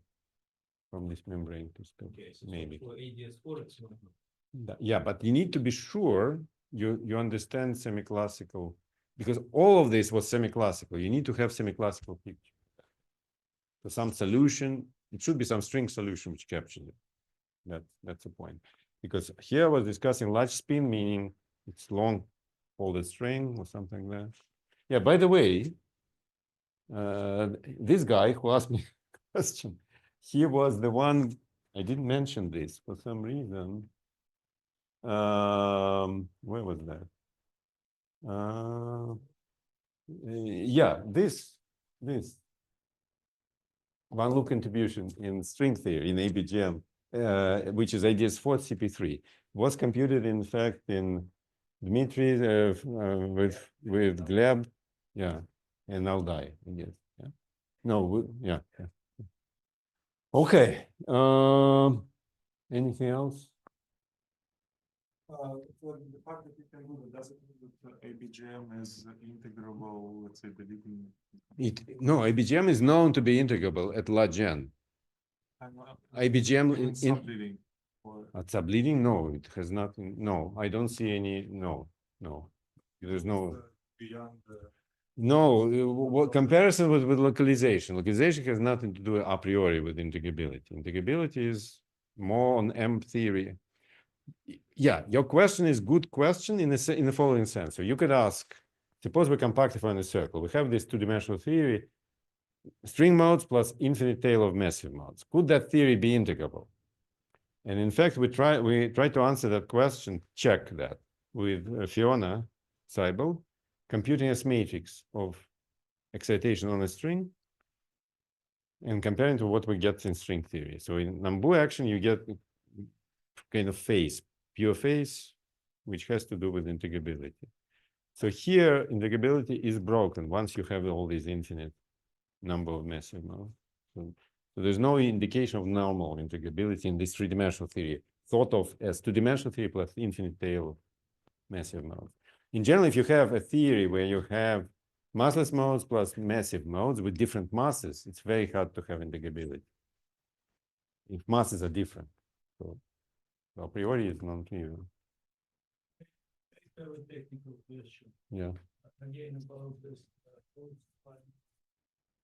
from this membrane perspective. Okay, so maybe. for ADS4, it's not. Yeah, but you need to be sure you understand semiclassical, because all of this was semiclassical. You need to have semiclassical picture. So some solution, it should be some string solution which captures it. That's the point. Because here I was discussing large spin, meaning it's long folded string or something like that. Yeah, by the way, this guy who asked me a question, he was the one, I didn't mention this for some reason. Where was that? Yeah, this one loop contribution in string theory in ABJM, which is ADS4 CP3, was computed in fact in Dmitry with Gleb, yeah, and Alday, I guess. Yeah. No, yeah. Okay. Anything else? For the fact that you can do that, does it mean that ABJM is integrable, let's say, deleting? No, ABJM is known to be integrable at large n. ABJM in Subleading. subleading? No, it has nothing. No, I don't see any. No. There's no. Beyond the. No, what comparison with localization? Localization has nothing to do a priori with integrability. Integrability is more on M theory. Yeah, your question is good question in the following sense. So you could ask, suppose we compactify in a circle. We have this two-dimensional theory, string modes plus infinite tail of massive modes. Could that theory be integrable? And in fact, we try to answer that question, check that with Fiona Seibel, computing S matrix of excitation on a string and comparing to what we get in string theory. So in Nambu action, you get kind of phase, pure phase, which has to do with integrability. So here, integrability is broken once you have all these infinite number of massive modes. So there's no indication of normal integrability in this three-dimensional theory, thought of as two-dimensional theory plus infinite tail of massive modes. In general, if you have a theory where you have massless modes plus massive modes with different masses, it's very hard to have integrability if masses are different. So a priori, it's non-trivial. I have a technical question. Yeah. Again, about this.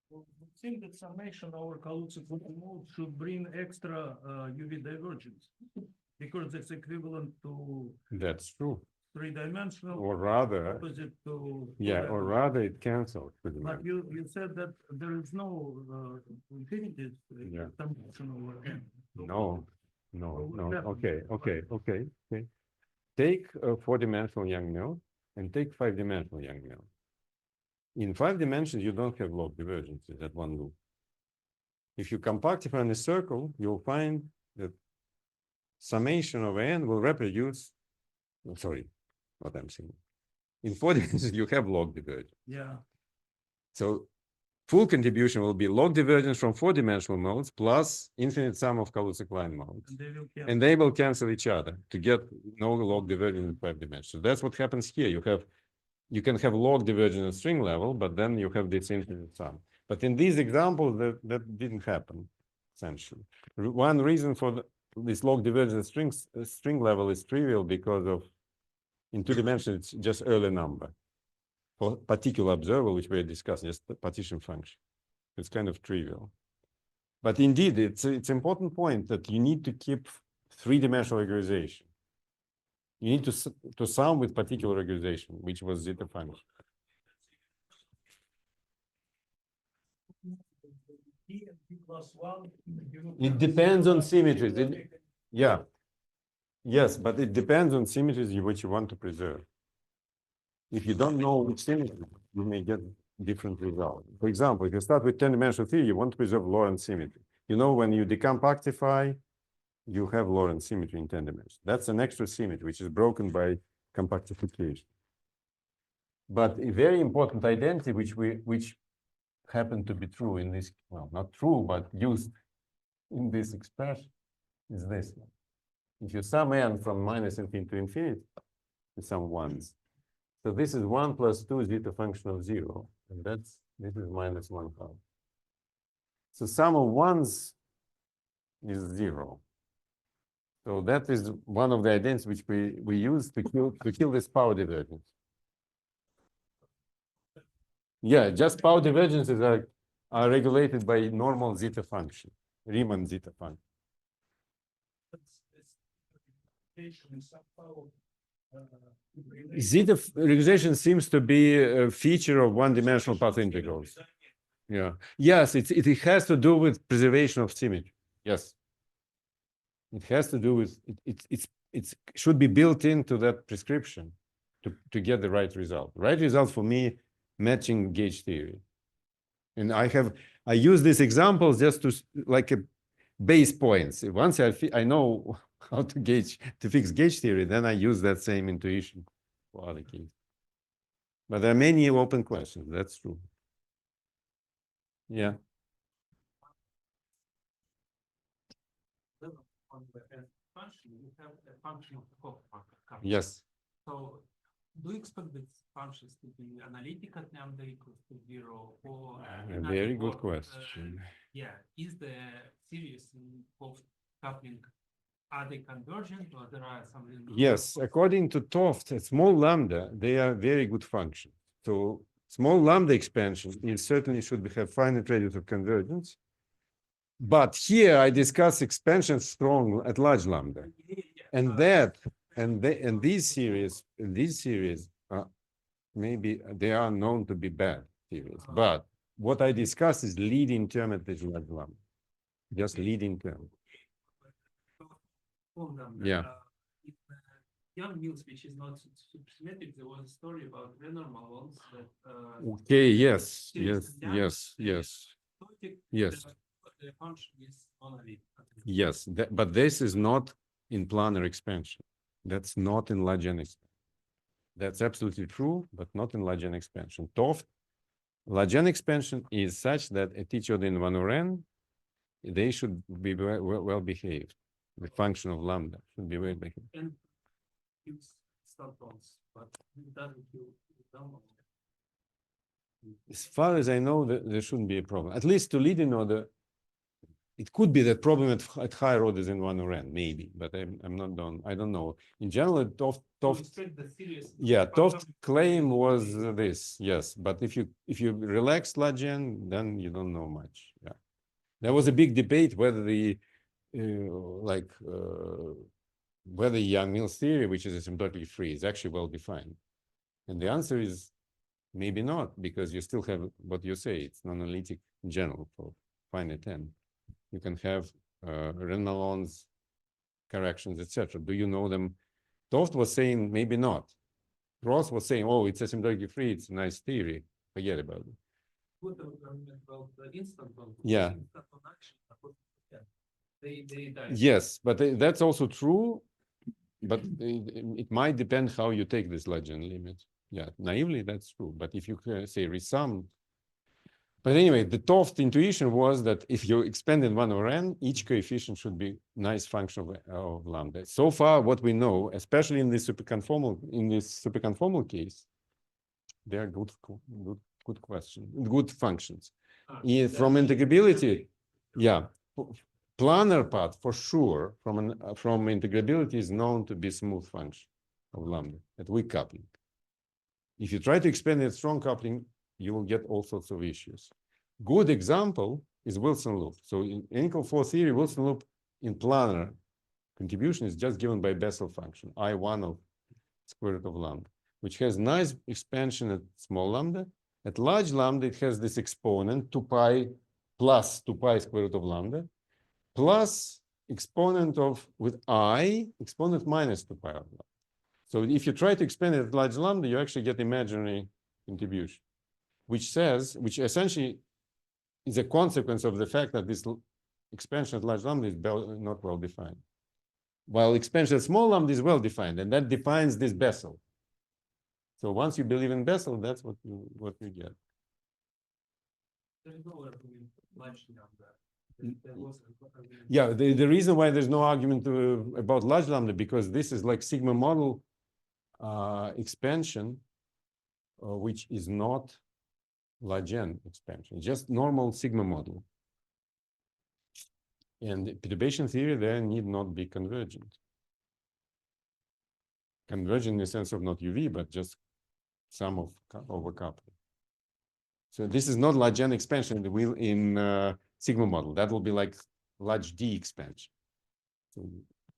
We think that summation over Kaluza-Klain mode should bring extra UV divergence because it's equivalent to That's true. three-dimensional Or rather, opposite to. yeah, or rather it cancels. pretty But much. you said that there is no infinity Yeah. summation over n. So No, no, what no. happens? Okay. Take a four-dimensional Young node and take five-dimensional Young node. In 5 dimensions, you don't have log divergences at one loop. If you compactify in a circle, you'll find that summation of n will reproduce. Sorry, what I'm saying. In 4 dimensions, you have log divergence. Yeah, So full contribution will be log divergence from 4-dimensional modes plus infinite sum of Kaluza-Klain modes. and they will cancel. And they will cancel each other to get no log divergence in 5 dimensions. That's what happens here. You can have log divergence at string level, but then you have this infinite sum. But in these examples, that didn't happen, essentially. One reason for this log divergence string level is trivial because of, in 2 dimensions, it's just early number. For particular observable, which we're discussing, just the partition function. It's kind of trivial. But indeed, it's important point that you need to keep 3-dimensional regularization. You need to sum with particular regularization, which was zeta function. It depends on symmetries. Yeah. Yes, but it depends on symmetries which you want to preserve. If you don't know which symmetry, you may get different results. For example, if you start with 10-dimensional theory, you want to preserve Lorentz symmetry. You know, when you decompactify, you have Lorentz symmetry in 10 dimensions. That's an extra symmetry, which is broken by compactification. But a very important identity, which happened to be true in this, well, not true, but used in this expression, is this one. If you sum n from minus infinity to infinity, you sum ones. So this is 1 plus 2 zeta function of 0, and this is minus 1/2. So sum of ones is 0. So that is one of the identities which we use to kill this power divergence. Yeah, just power divergences are regulated by normal zeta function, Riemann zeta function. Zeta regularization seems to be a feature of one-dimensional path integrals. Yeah. Yes, it has to do with preservation of symmetry. Yes. It has to do with it should be built into that prescription to get the right result. Right result for me, matching gauge theory. And I use these examples just to like a base points. Once I know how to fix gauge theory, then I use that same intuition for other cases. But there are many open questions. That's true. Yeah. On the function, you have a function of Prof. Yes. So do you expect these functions to be analytic at lambda equals to 0 or A very good question. Yeah, is the series of coupling, are they convergent or there are some? Yes, according to Toft, at small lambda, they are very good functions. So small lambda expansion is certainly should have finite radius of convergence. But here I discuss expansion strong at large lambda, and these series maybe they are known to be bad series. But what I discuss is leading term at this large lambda, just leading term. Yeah. Young news, which is not supersymmetric, there was a story about renormal ones that. Okay. Yes. The function is monolith. Yes, but this is not in planar expansion. That's not in large N expansion. That's absolutely true, but not in large N expansion. Large N expansion is such that at each order in 1 over n, they should be well behaved. The function of lambda should be well behaved. And it's subtons, but it doesn't feel normal. As far as I know, there shouldn't be a problem. At least to leading order, it could be that problem at higher orders in 1 over n, maybe, but I'm not done. I don't know. In general, Toft's claim was this, yes. But if you relax large n, then you don't know much. Yeah, there was a big debate whether whether Yang-Mills theory, which is asymptotically free, is actually well defined, and the answer is maybe not, because you still have what you say. It's non-analytic in general for finite n. You can have Reynolds corrections, etc. Do you know them? Toft was saying maybe not. Ross was saying, oh, it's asymptotically free. It's a nice theory. Forget about it. Yeah. Yes, but that's also true. But it might depend how you take this large N limit. Yeah, naively, that's true. But if you say resum. But anyway, the Toft intuition was that if you expand in 1 over n, each coefficient should be nice function of lambda. So far, what we know, especially in this superconformal case, they are good questions, good functions. From integrability, yeah, planar part for sure from integrability is known to be smooth function of lambda at weak coupling. If you try to expand it strong coupling, you will get all sorts of issues. Good example is Wilson loop. So in N=4 theory, Wilson loop in planar contribution is just given by Bessel function, I1 of square root of lambda, which has nice expansion at small lambda. At large lambda, it has this exponent 2 pi plus 2 pi square root of lambda, plus exponent of with I, exponent minus 2 pi of lambda. So if you try to expand it at large lambda, you actually get imaginary contribution, which essentially is a consequence of the fact that this expansion at large lambda is not well defined, while expansion at small lambda is well defined, and that defines this Bessel. So once you believe in Bessel, that's what you get. Yeah, the reason why there's no argument about large lambda, because this is like sigma model expansion, which is not large N expansion, just normal sigma model. And the perturbation theory there need not be convergent. Convergent in the sense of not UV, but just sum of overcoupling. So this is not large N expansion in sigma model. That will be like large D expansion. So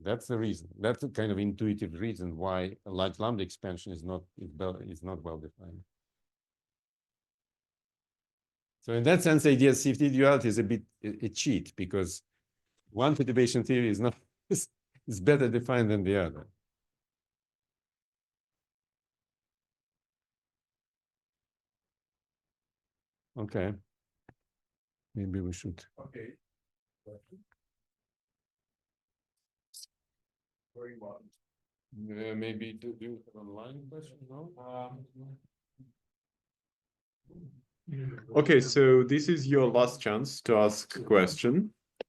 that's the reason. That's the kind of intuitive reason why a large lambda expansion is not well defined. So in that sense, the idea of CFT duality is a bit a cheat, because one perturbation theory is not is better defined than the other. Okay. Maybe we should. Okay. Very well. Maybe do you have online question? No? Okay, so this is your last chance to ask a question.